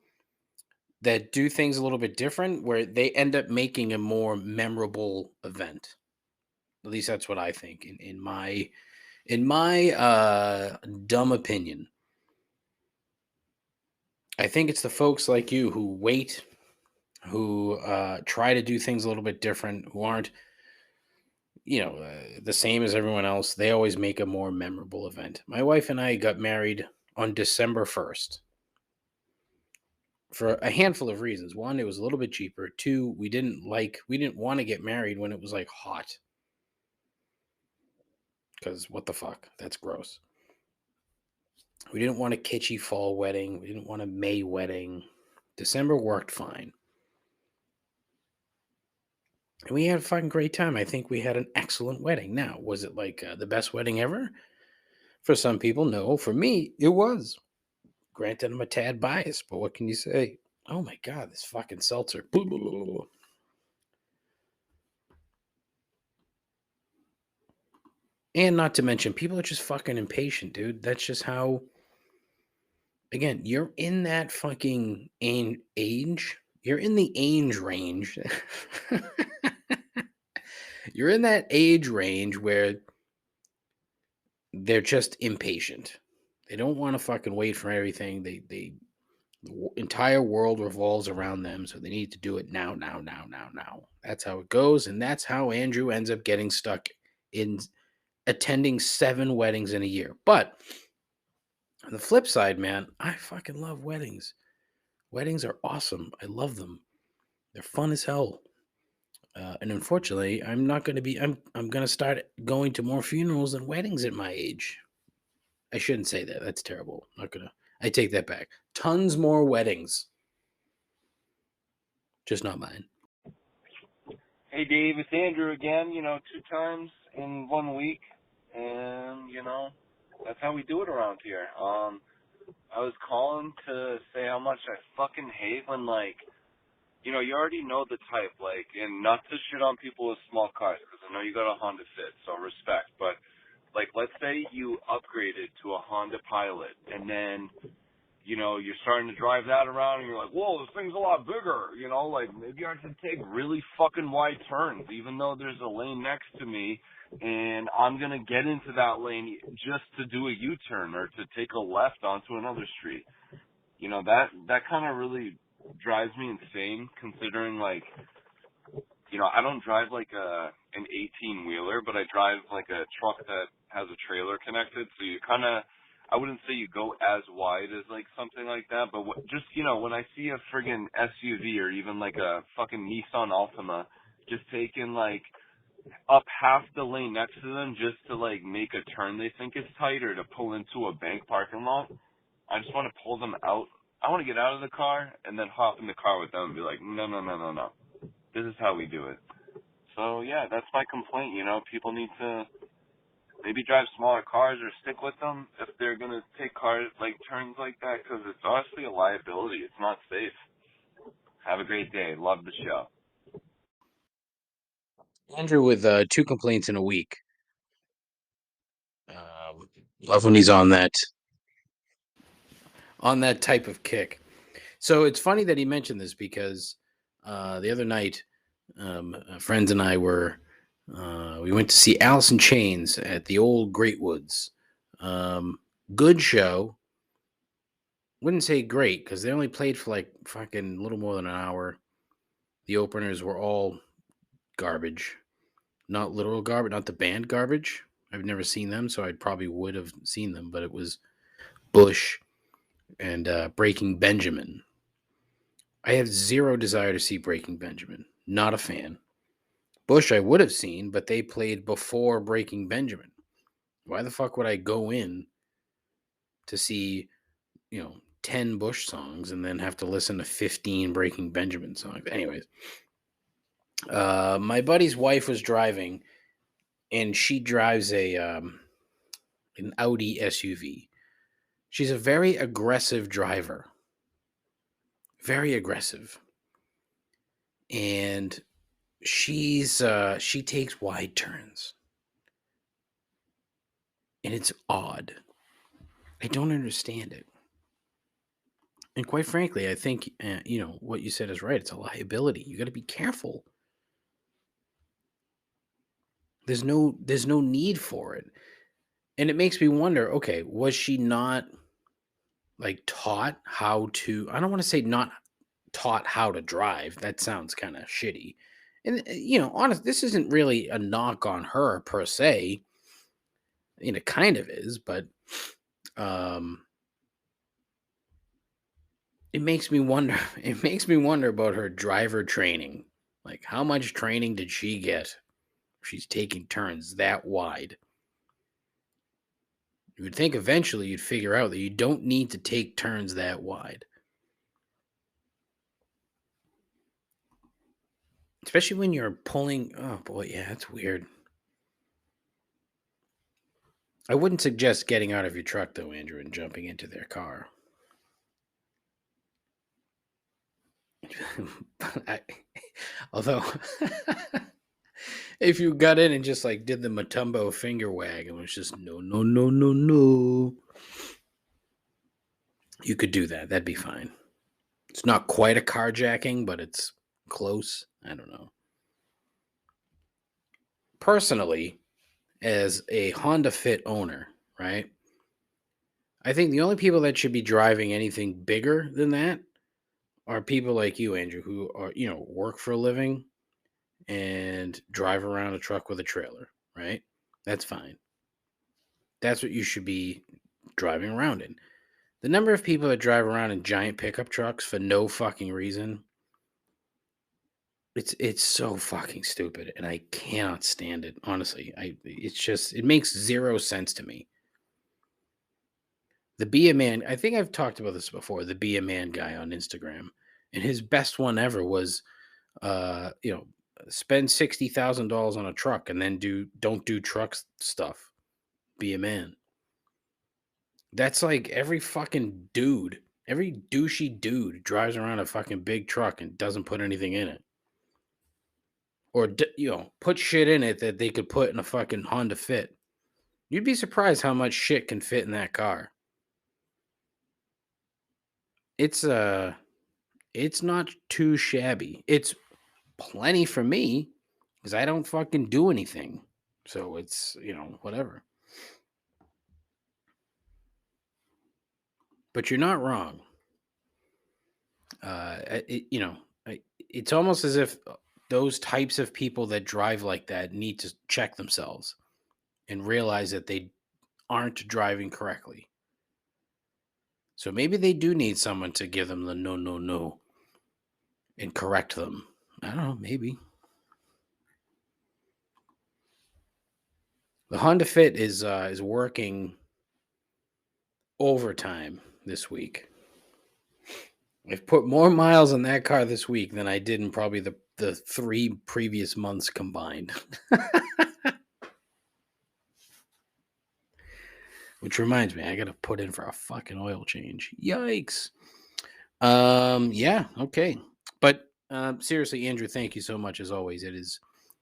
that do things a little bit different where they end up making a more memorable event. At least that's what I think in my dumb opinion. I think it's the folks like you who wait, who try to do things a little bit different, who aren't, the same as everyone else. They always make a more memorable event. My wife and I got married on December 1st for a handful of reasons. One, it was a little bit cheaper. 2, we didn't want to get married when it was like hot. Because what the fuck? That's gross. We didn't want a kitschy fall wedding. We didn't want a May wedding. December worked fine. And we had a fucking great time. I think we had an excellent wedding. Now, was it like the best wedding ever? For some people, no. For me, it was. Granted, I'm a tad biased, but what can you say? Oh my God, this fucking seltzer. And not to mention, people are just fucking impatient, dude. That's just how. Again, you're in that fucking age. You're in the age range. You're in that age range where they're just impatient. They don't want to fucking wait for everything. The entire world revolves around them, so they need to do it now, now, now, now, now. That's how it goes, and that's how Andrew ends up getting stuck in attending 7 weddings in a year. But on the flip side, man, I fucking love weddings. Weddings are awesome. I love them. They're fun as hell. And unfortunately, I'm not going to be. I'm going to start going to more funerals than weddings at my age. I shouldn't say that. That's terrible. Not gonna. I take that back. Tons more weddings, just not mine. Hey Dave, it's Andrew again, 2 times in 1 week. And, that's how we do it around here. I was calling to say how much I fucking hate when, like, you already know the type, like, and not to shit on people with small cars, because I know you got a Honda Fit, so respect. But, like, let's say you upgraded to a Honda Pilot, and then you're starting to drive that around and you're like, whoa, this thing's a lot bigger, like maybe I should take really fucking wide turns, even though there's a lane next to me and I'm going to get into that lane just to do a U-turn or to take a left onto another street. That kind of really drives me insane considering like, I don't drive like an 18-wheeler, but I drive like a truck that has a trailer connected. So you kind of, I wouldn't say you go as wide as like something like that, but just, when I see a friggin' SUV or even like a fucking Nissan Altima just taking like up half the lane next to them just to like make a turn they think is tight or to pull into a bank parking lot, I just want to pull them out. I want to get out of the car and then hop in the car with them and be like, no, no, no, no, no. This is how we do it. So, yeah, that's my complaint, People need to maybe drive smaller cars or stick with them if they're going to take cars, like, turns like that, because it's honestly a liability. It's not safe. Have a great day. Love the show. Andrew with 2 complaints in a week. Love when he's on that type of kick. So it's funny that he mentioned this because the other night, friends and I we went to see Alice in Chains at the old Great Woods. Good show. Wouldn't say great because they only played for like fucking a little more than an hour. The openers were all garbage, not literal garbage, not the band garbage. I've never seen them, so I probably would have seen them, but it was Bush and Breaking Benjamin. I have zero desire to see Breaking Benjamin. Not a fan. Bush I would have seen, but they played before Breaking Benjamin. Why the fuck would I go in to see, 10 Bush songs and then have to listen to 15 Breaking Benjamin songs? Anyways, my buddy's wife was driving, and she drives an Audi SUV. She's a very aggressive driver. Very aggressive. And she takes wide turns. And it's odd. I don't understand it. And quite frankly, I think what you said is right. It's a liability. You got to be careful. There's no need for it. And it makes me wonder, okay, was she not like taught how to, I don't want to say not taught how to drive. That sounds kind of shitty. And honest, this isn't really a knock on her per se. It kind of is, but um it makes me wonder. It makes me wonder about her driver training. Like, how much training did she get? She's taking turns that wide. You would think eventually you'd figure out that you don't need to take turns that wide. Especially when you're pulling. Oh boy, yeah, that's weird. I wouldn't suggest getting out of your truck though, Andrew, and jumping into their car. I, although If you got in and just like did the Matumbo finger wag and was just no, no, no, no, no, you could do that. That'd be fine. It's not quite a carjacking, but it's close. I don't know. Personally, as a Honda Fit owner, right? I think the only people that should be driving anything bigger than that are people like you, Andrew, who are, work for a living and drive around a truck with a trailer, right? That's fine. That's what you should be driving around in. The number of people that drive around in giant pickup trucks for no fucking reason, it's so fucking stupid, and I cannot stand it. Honestly, it makes zero sense to me. The Be a Man, I think I've talked about this before. The Be a Man guy on Instagram, and his best one ever was, spend $60,000 on a truck and then don't do truck stuff. Be a man. That's like every fucking dude, every douchey dude drives around a fucking big truck and doesn't put anything in it. Or, put shit in it that they could put in a fucking Honda Fit. You'd be surprised how much shit can fit in that car. It's not too shabby. It's plenty for me because I don't fucking do anything. So it's, whatever. But you're not wrong. It's almost as if those types of people that drive like that need to check themselves and realize that they aren't driving correctly. So maybe they do need someone to give them the no, no, no and correct them. I don't know, maybe. The Honda Fit is working overtime this week. I've put more miles on that car this week than I did in probably the 3 previous months combined. Which reminds me, I got to put in for a fucking oil change. Yikes. Yeah, okay. But seriously, Andrew, thank you so much as always. It is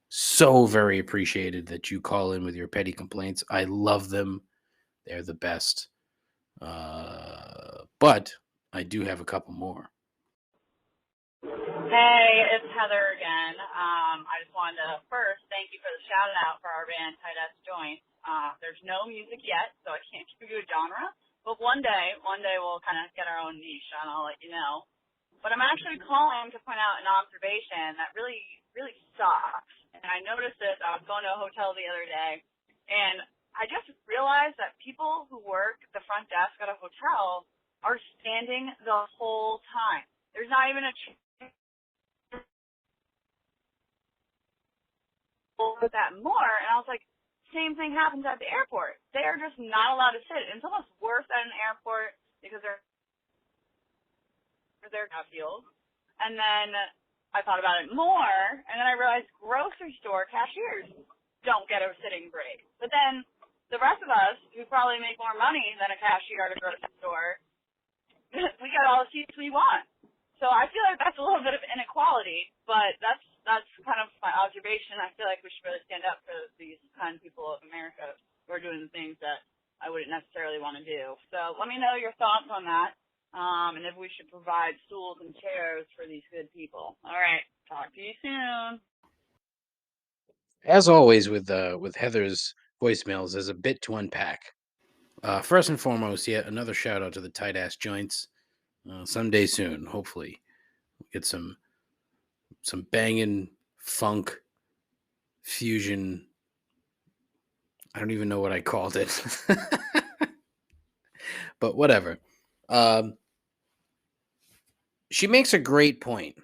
so very appreciated that you call in with your petty complaints. I love them. They're the best. But I do have a couple more. Hey, it's Heather again. I just wanted to first thank you for the shout out for our band Tight Ass Joints. There's no music yet, so I can't give you a genre. But one day we'll kind of get our own niche, and I'll let you know. But I'm actually calling to point out an observation that really, really sucks. And I noticed this. I was going to a hotel the other day, and I just realized that people who work the front desk at a hotel are standing the whole time. There's not even a with that more, and I was like, same thing happens at the airport. They are just not allowed to sit. And it's almost worse at an airport because they're field. And then I thought about it more, and then I realized grocery store cashiers don't get a sitting break. But then the rest of us, who probably make more money than a cashier at a grocery store, we got all the seats we want. So I feel like that's a little bit of inequality, but that's kind of my observation. I feel like we should really stand up for these kind people of America who are doing the things that I wouldn't necessarily want to do. So let me know your thoughts on that, and if we should provide stools and chairs for these good people. All right, talk to you soon. As always with Heather's voicemails, there's a bit to unpack. First and foremost, yet another shout out to the Tight Ass Joints. Someday soon, hopefully, we'll get some banging funk fusion. I don't even know what I called it, but whatever. She makes a great point.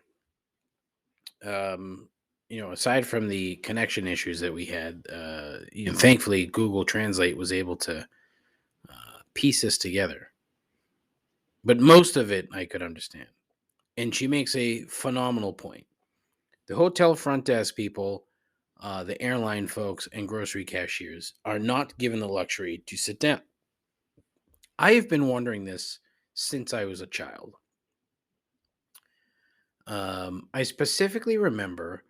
Aside from the connection issues that we had, thankfully Google Translate was able to piece this together. But most of it I could understand. And she makes a phenomenal point. The hotel front desk people, the airline folks, and grocery cashiers are not given the luxury to sit down. I have been wondering this since I was a child. I specifically remember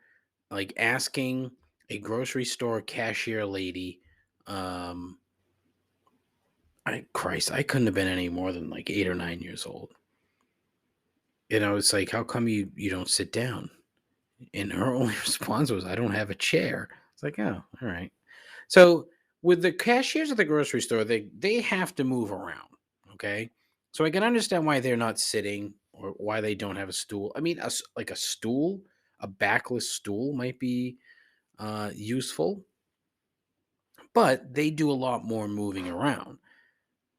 like asking a grocery store cashier lady. I couldn't have been any more than like 8 or 9 years old. And I was like, how come you don't sit down? And her only response was, I don't have a chair. It's like, oh, all right. So with the cashiers at the grocery store, they have to move around. Okay. So I can understand why they're not sitting or why they don't have a stool. I mean, like a stool, a backless stool might be useful, but they do a lot more moving around.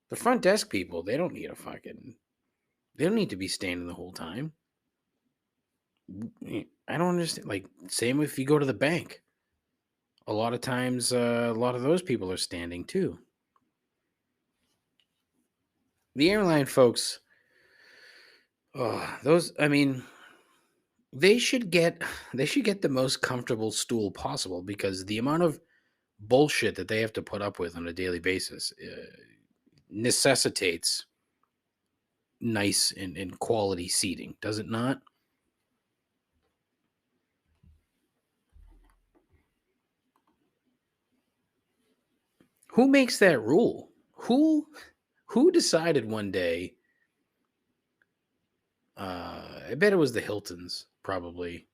The front desk people, they don't need to be standing the whole time. I don't understand. Like, same if you go to the bank. A lot of times, a lot of those people are standing too. The airline folks, I mean, they should get the most comfortable stool possible because the amount of bullshit that they have to put up with on a daily basis necessitates nice and quality seating, does it not? Who makes that rule? Who decided one day? I bet it was the Hiltons, probably.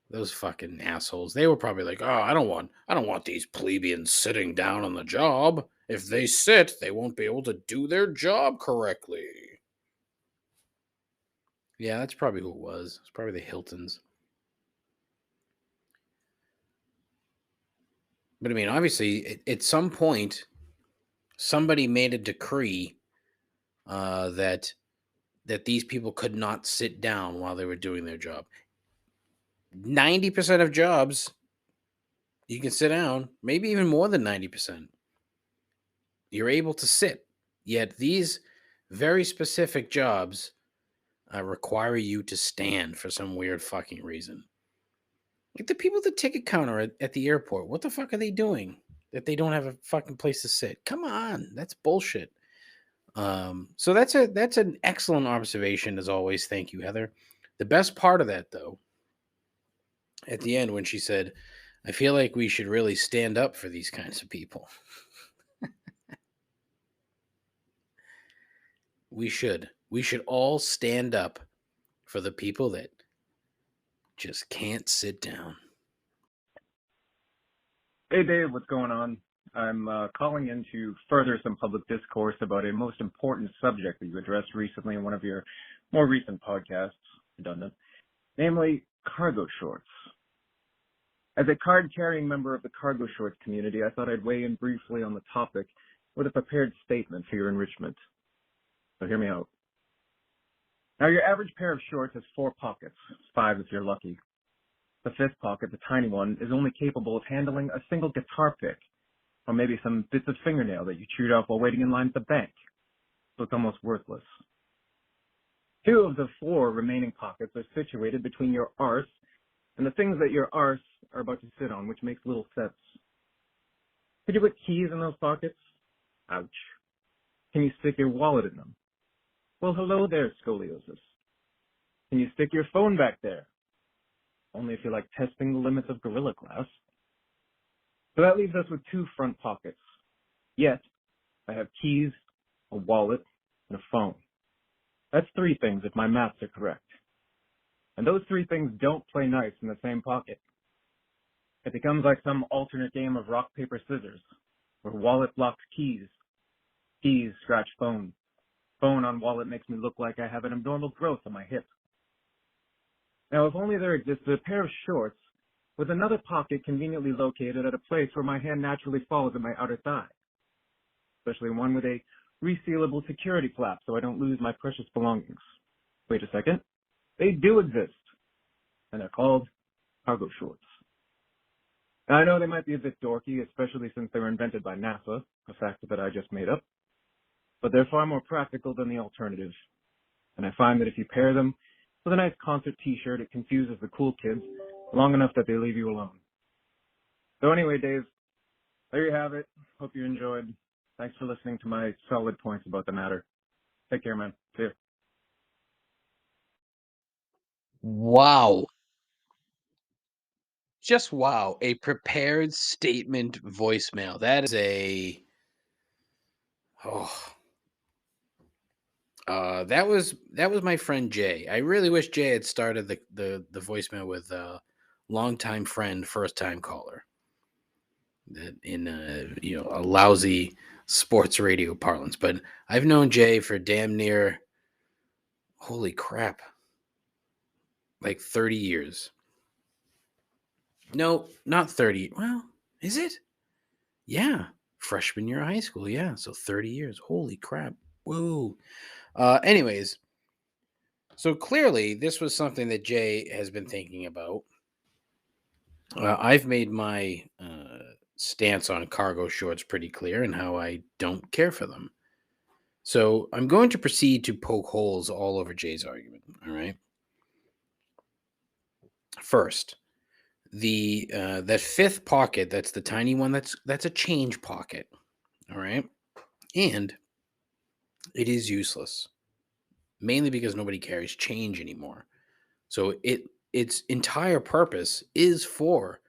Those fucking assholes. They were probably like, "Oh, I don't want these plebeians sitting down on the job. If they sit, they won't be able to do their job correctly." Yeah, that's probably who it was. It's probably the Hiltons. But I mean, obviously, at some point, somebody made a decree that these people could not sit down while they were doing their job. 90% of jobs, you can sit down, maybe even more than 90%. You're able to sit. Yet these very specific jobs require you to stand for some weird fucking reason. Like the people at the ticket counter at the airport, what the fuck are they doing that they don't have a fucking place to sit? Come on, that's bullshit. So that's an excellent observation as always. Thank you, Heather. The best part of that, though, at the end when she said, "I feel like we should really stand up for these kinds of people." We should. We should all stand up for the people that just can't sit down. Hey Dave, what's going on? I'm calling in to further some public discourse about a most important subject that you addressed recently in one of your more recent podcasts, redundant, namely cargo shorts. As a card-carrying member of the cargo shorts community, I thought I'd weigh in briefly on the topic with a prepared statement for your enrichment. So hear me out. Now, your average pair of shorts has 4 pockets, 5 if you're lucky. The 5th pocket, the tiny one, is only capable of handling a single guitar pick, or maybe some bits of fingernail that you chewed off while waiting in line at the bank, so it's almost worthless. 2 of the 4 remaining pockets are situated between your arse and the things that your arse are about to sit on, which makes little sense. Could you put keys in those pockets? Ouch. Can you stick your wallet in them? Well, hello there, scoliosis. Can you stick your phone back there? Only if you like testing the limits of Gorilla Glass. So that leaves us with 2 front pockets. Yet, I have keys, a wallet, and a phone. That's 3 things if my maths are correct. And those 3 things don't play nice in the same pocket. It becomes like some alternate game of rock, paper, scissors, where wallet blocks keys. Keys scratch phone. Phone on wallet makes me look like I have an abnormal growth on my hip. Now, if only there existed a pair of shorts with another pocket conveniently located at a place where my hand naturally falls at my outer thigh. Especially one with a resealable security flap so I don't lose my precious belongings. Wait a second. They do exist. And they're called cargo shorts. Now, I know they might be a bit dorky, especially since they were invented by NASA, a fact that I just made up. But they're far more practical than the alternative. And I find that if you pair them with a nice concert t-shirt, it confuses the cool kids long enough that they leave you alone. So anyway, Dave, there you have it. Hope you enjoyed. Thanks for listening to my solid points about the matter. Take care, man. See you. Wow. Just wow, a prepared statement voicemail. That is a oh that was my friend Jay. I really wish Jay had started the voicemail with longtime friend, first time caller. That in a lousy sports radio parlance. But I've known Jay for damn near holy crap, like 30 years. No, not 30. Well, is it? Yeah. Freshman year of high school. Yeah. So 30 years. Holy crap. Whoa. Anyways, so clearly this was something that Jay has been thinking about. I've made my stance on cargo shorts pretty clear and how I don't care for them. So I'm going to proceed to poke holes all over Jay's argument. All right. First, the that fifth pocket, that's the tiny one, that's a change pocket. All right. And it is useless, mainly because nobody carries change anymore. So its entire purpose is for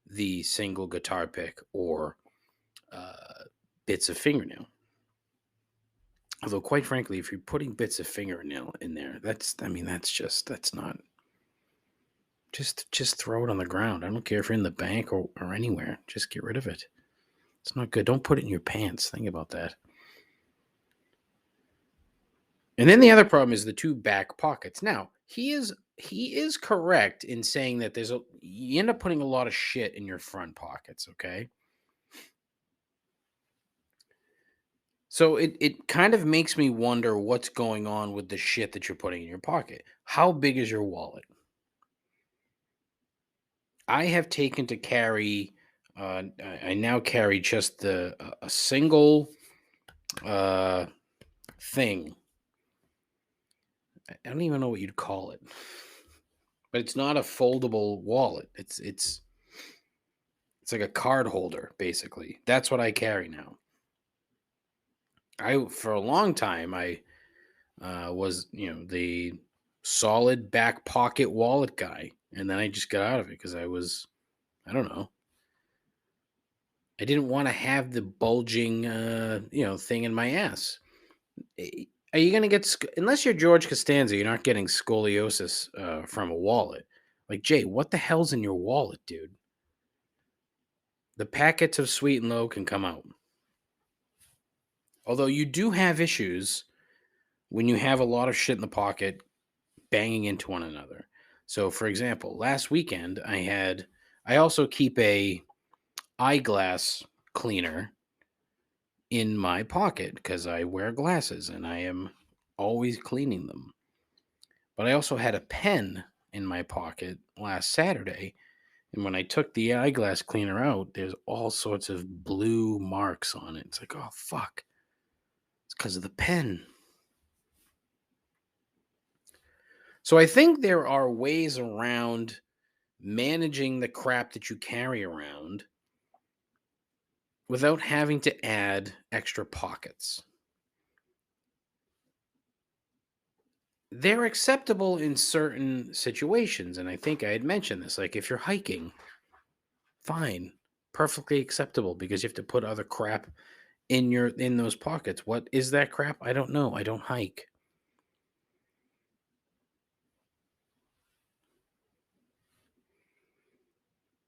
the single guitar pick or bits of fingernail. Although, quite frankly, if you're putting bits of fingernail in there, that's not. Just throw it on the ground. I don't care if you're in the bank or anywhere. Just get rid of it. It's not good. Don't put it in your pants. Think about that. And then the other problem is the two back pockets. Now, he is correct in saying that you end up putting a lot of shit in your front pockets, okay? So it kind of makes me wonder what's going on with the shit that you're putting in your pocket. How big is your wallet? I have taken to carry. I now carry just a single thing. I don't even know what you'd call it, but it's not a foldable wallet. It's like a card holder, basically. That's what I carry now. For a long time I was the solid back pocket wallet guy, and then I just got out of it because I don't know. I didn't want to have the bulging, thing in my ass. Are you going to get, unless you're George Costanza, you're not getting scoliosis from a wallet. Like, Jay, what the hell's in your wallet, dude? The packets of Sweet and Low can come out. Although you do have issues when you have a lot of shit in the pocket banging into one another. So, for example, last weekend I also keep a eyeglass cleaner in my pocket because I wear glasses and I am always cleaning them. But I also had a pen in my pocket last Saturday, and when I took the eyeglass cleaner out, there's all sorts of blue marks on it. It's like, oh fuck, it's because of the pen. So I think there are ways around managing the crap that you carry around without having to add extra pockets. They're acceptable in certain situations, and I think I had mentioned this. Like if you're hiking, fine, perfectly acceptable, because you have to put other crap in those pockets. What is that crap? I don't know. I don't hike.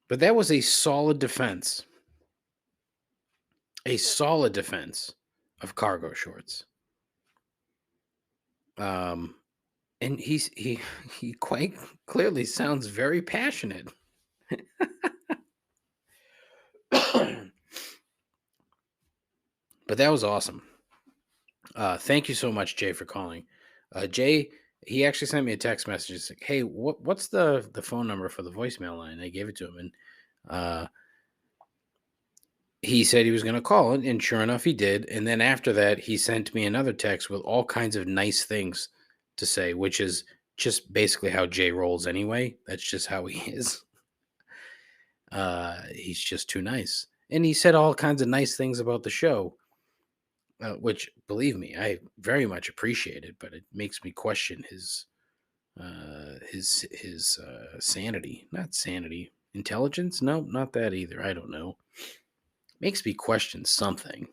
But that was a solid defense. A solid defense of cargo shorts. And he quite clearly sounds very passionate. But that was awesome. Thank you so much, Jay, for calling. Jay, he actually sent me a text message. He's like, hey, what's the phone number for the voicemail line? I gave it to him, and he said he was going to call, and sure enough, he did. And then after that, he sent me another text with all kinds of nice things to say, which is just basically how Jay rolls anyway. That's just how he is. He's just too nice. And he said all kinds of nice things about the show, which, believe me, I very much appreciate it, but it makes me question his sanity. Not sanity. Intelligence? No, not that either. I don't know. Makes me question something.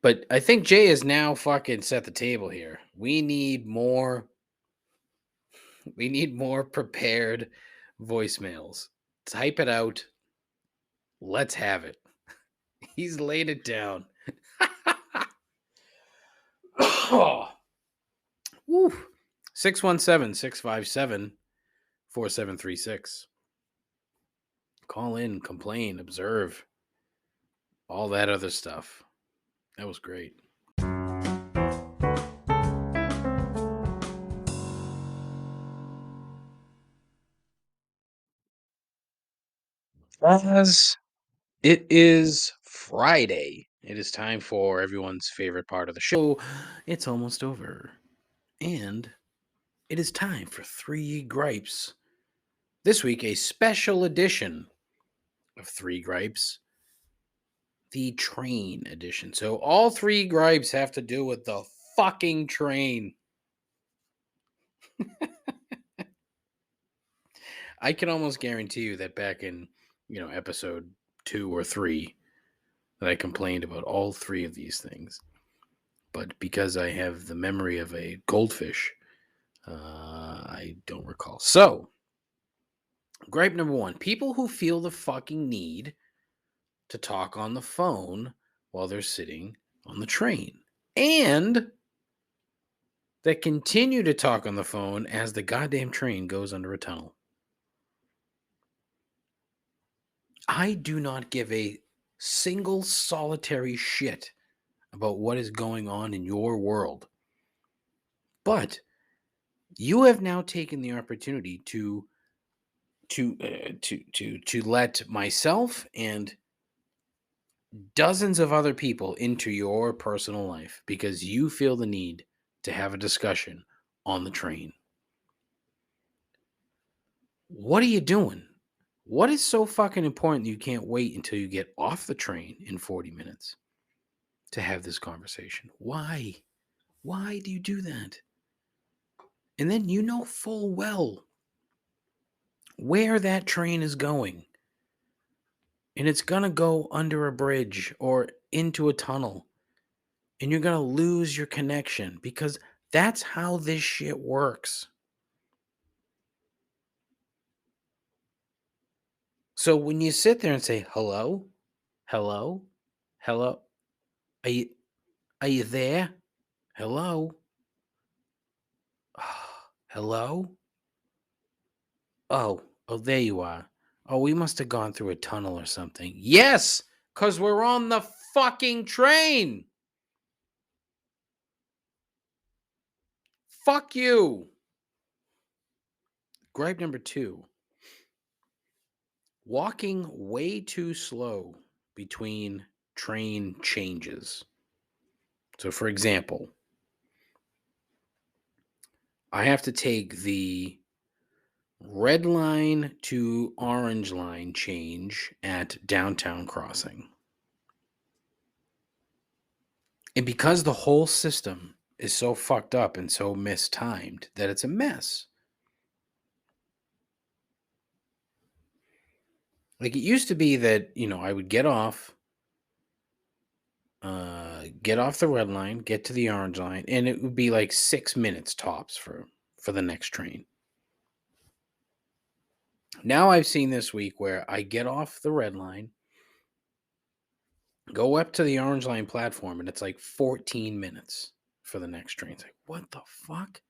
But I think Jay has now fucking set the table here. We need more prepared voicemails. Type it out. Let's have it. He's laid it down. Oh. Woo. 617-657-4736. Call in, complain, observe, all that other stuff. That was great. As it is Friday, it is time for everyone's favorite part of the show. It's almost over. And it is time for 3 Gripes. This week, a special edition of 3 Gripes, the train edition. So all 3 Gripes have to do with the fucking train. I can almost guarantee you that back in, episode 2 or 3, that I complained about all 3 of these things. But because I have the memory of a goldfish, I don't recall. So, gripe number 1. People who feel the fucking need to talk on the phone while they're sitting on the train. And that continue to talk on the phone as the goddamn train goes under a tunnel. I do not give a single solitary shit about what is going on in your world. But you have now taken the opportunity to let myself and dozens of other people into your personal life because you feel the need to have a discussion on the train. What are you doing? What is so fucking important that you can't wait until you get off the train in 40 minutes to have this conversation? Why? Why do you do that? And then you know full well where that train is going. And it's going to go under a bridge or into a tunnel. And you're going to lose your connection because that's how this shit works. So when you sit there and say, hello, hello, hello, are you there? Hello? Hello? Oh, there you are. Oh, we must have gone through a tunnel or something. Yes, because we're on the fucking train. Fuck you. Gripe number 2. Walking way too slow between train changes. So, for example, I have to take the red line to orange line change at Downtown Crossing. And because the whole system is so fucked up and so mistimed that it's a mess. Like it used to be that, I would get off the red line, get to the orange line, and it would be like 6 minutes tops for the next train. Now I've seen this week where I get off the red line, go up to the orange line platform, and it's like 14 minutes for the next train. It's like, what the fuck?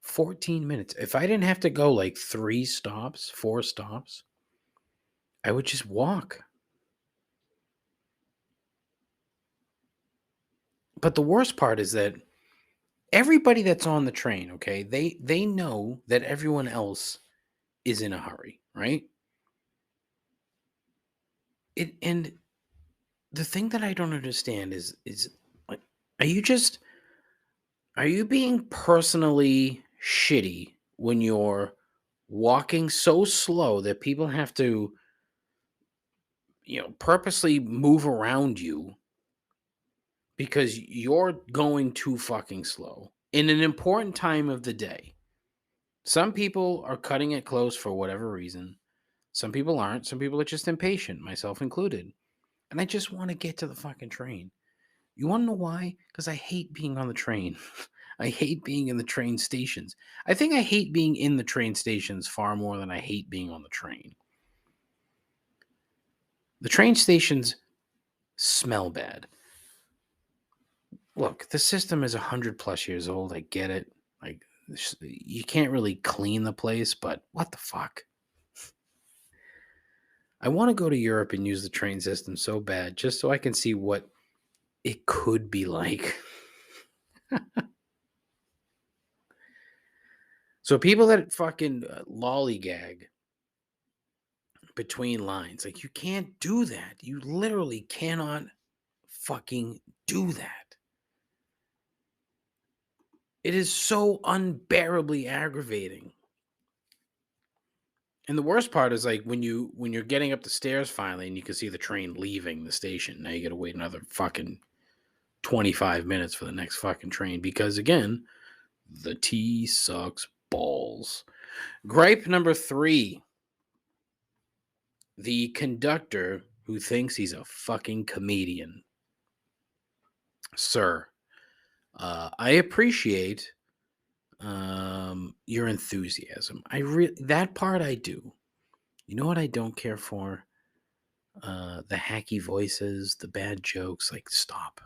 14 minutes. If I didn't have to go like 4 stops, I would just walk. But the worst part is that everybody that's on the train, okay, they know that everyone else is in a hurry, right? And the thing that I don't understand is like, are you being personally shitty when you're walking so slow that people have to, purposely move around you because you're going too fucking slow in an important time of the day? Some people are cutting it close for whatever reason. Some people aren't. Some people are just impatient, myself included. And I just want to get to the fucking train. You want to know why? Because I hate being on the train. I hate being in the train stations. I think I hate being in the train stations far more than I hate being on the train. The train stations smell bad. Look, the system is 100 plus years old. I get it. Like, you can't really clean the place, but what the fuck? I want to go to Europe and use the train system so bad just so I can see what it could be like. So people that fucking lollygag between lines, like, you can't do that. You literally cannot fucking do that. It is so unbearably aggravating. And the worst part is, like, when you're getting up the stairs finally and you can see the train leaving the station. Now you got to wait another fucking 25 minutes for the next fucking train because, again, the tea sucks balls. Gripe number 3. The conductor who thinks he's a fucking comedian. Sir, I appreciate your enthusiasm. That part I do. You know what I don't care for? The hacky voices, the bad jokes. Like, stop.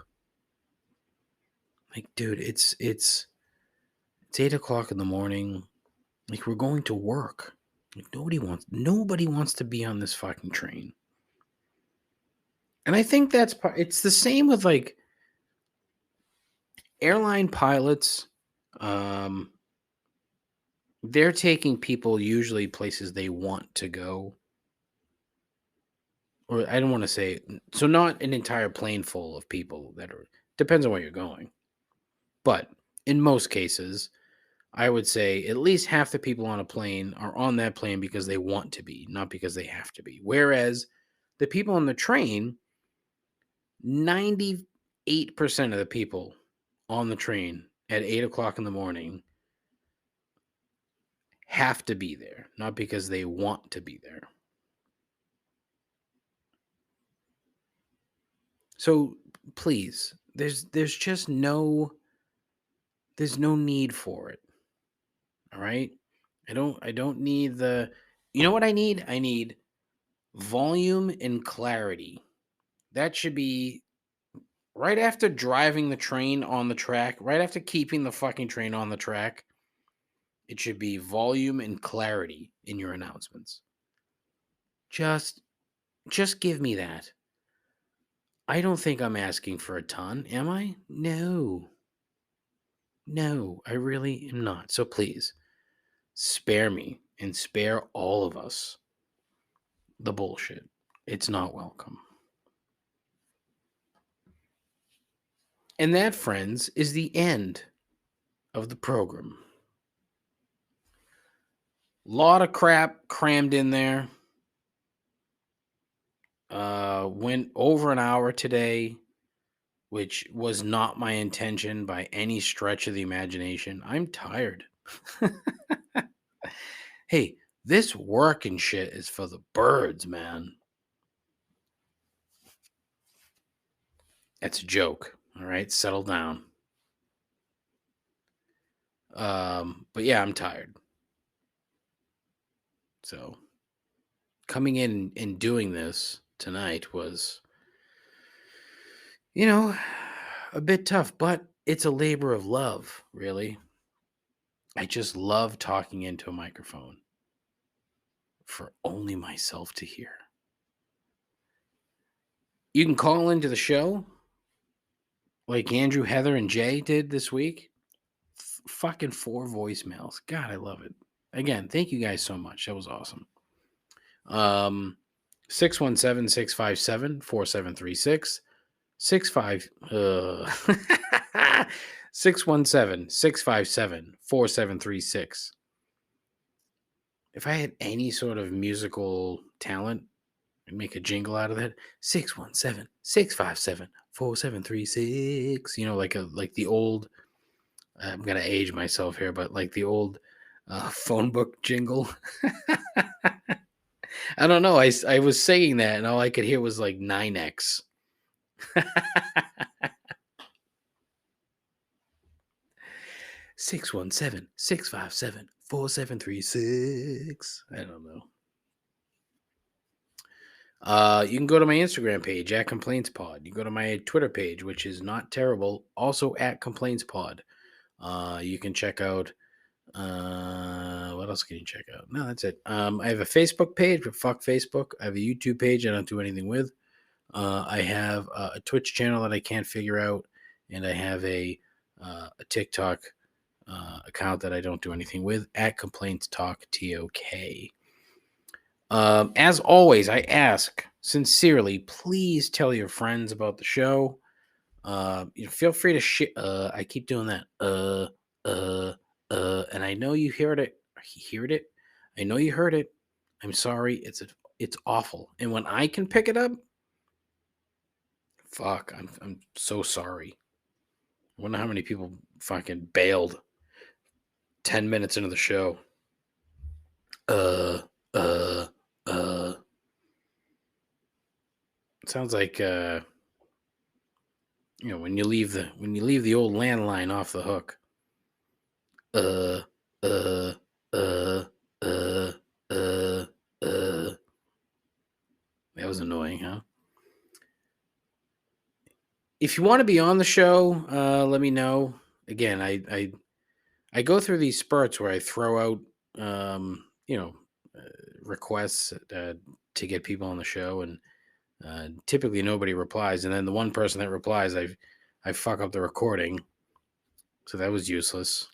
Like, dude, it's 8:00 in the morning. Like, we're going to work. Like, nobody wants to be on this fucking train. And I think it's the same with, like, airline pilots. They're taking people usually places they want to go. Or I don't want to say, so not an entire plane full of people depends on where you're going. But in most cases, I would say at least half the people on a plane are on that plane because they want to be, not because they have to be. Whereas the people on the train, 98% of the people on the train at 8:00 in the morning have to be there, not because they want to be there. So please, there's just there's no need for it. All right? I don't need you know what I need? I need volume and clarity. That should be right after driving the train on the track, right after keeping the fucking train on the track. It should be volume and clarity in your announcements. Just give me that. I don't think I'm asking for a ton, am I? No. No, I really am not. So please, spare me and spare all of us the bullshit. It's not welcome. And that, friends, is the end of the program. Lot of crap crammed in there. Went over an hour today, which was not my intention by any stretch of the imagination. I'm tired. Hey, this work and shit is for the birds, man. That's a joke. All right, settle down. But yeah, I'm tired. So coming in and doing this tonight was, a bit tough, but it's a labor of love, really. I just love talking into a microphone for only myself to hear. You can call into the show like Andrew, Heather, and Jay did this week. Fucking 4 voicemails. God, I love it. Again, thank you guys so much. That was awesome. 617-657-4736. 617-657-4736. If I had any sort of musical talent, I'd make a jingle out of that. 617-657-4736. Like the old, I'm gonna age myself here, but like the old phone book jingle. I don't know. I was saying that, and all I could hear was like 9X. 617-657-4736. I don't know. You can go to my Instagram page at Complaints Pod. You can go to my Twitter page, which is not terrible, also at Complaints Pod. You can check out. What else can you check out? No, that's it. I have a Facebook page, but fuck Facebook. I have a YouTube page I don't do anything with. I have a Twitch channel that I can't figure out, and I have a TikTok account that I don't do anything with at Complaints Talk TOK. As always, I ask sincerely, please tell your friends about the show. Feel free to I keep doing that. And I know you heard it. I know you heard it. I'm sorry. It's awful. And when I can pick it up, fuck, I'm so sorry. I wonder how many people fucking bailed 10 minutes into the show. It sounds like when you leave the old landline off the hook. That was annoying, huh? If you want to be on the show, let me know. Again, I go through these spurts where I throw out requests to get people on the show, and typically nobody replies, and then the one person that replies, I fuck up the recording, so that was useless.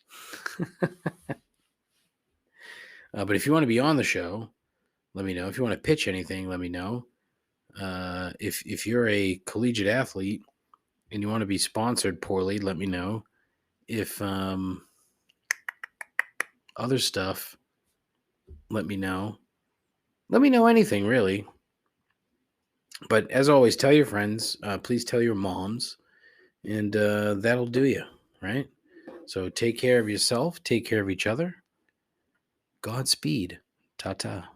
But if you want to be on the show, let me know. If you want to pitch anything, let me know. If you're a collegiate athlete and you want to be sponsored poorly, let me know. If other stuff, let me know. Let me know anything, really. But as always, tell your friends. Please tell your moms. And that'll do you, right? So take care of yourself. Take care of each other. Godspeed. Ta-ta.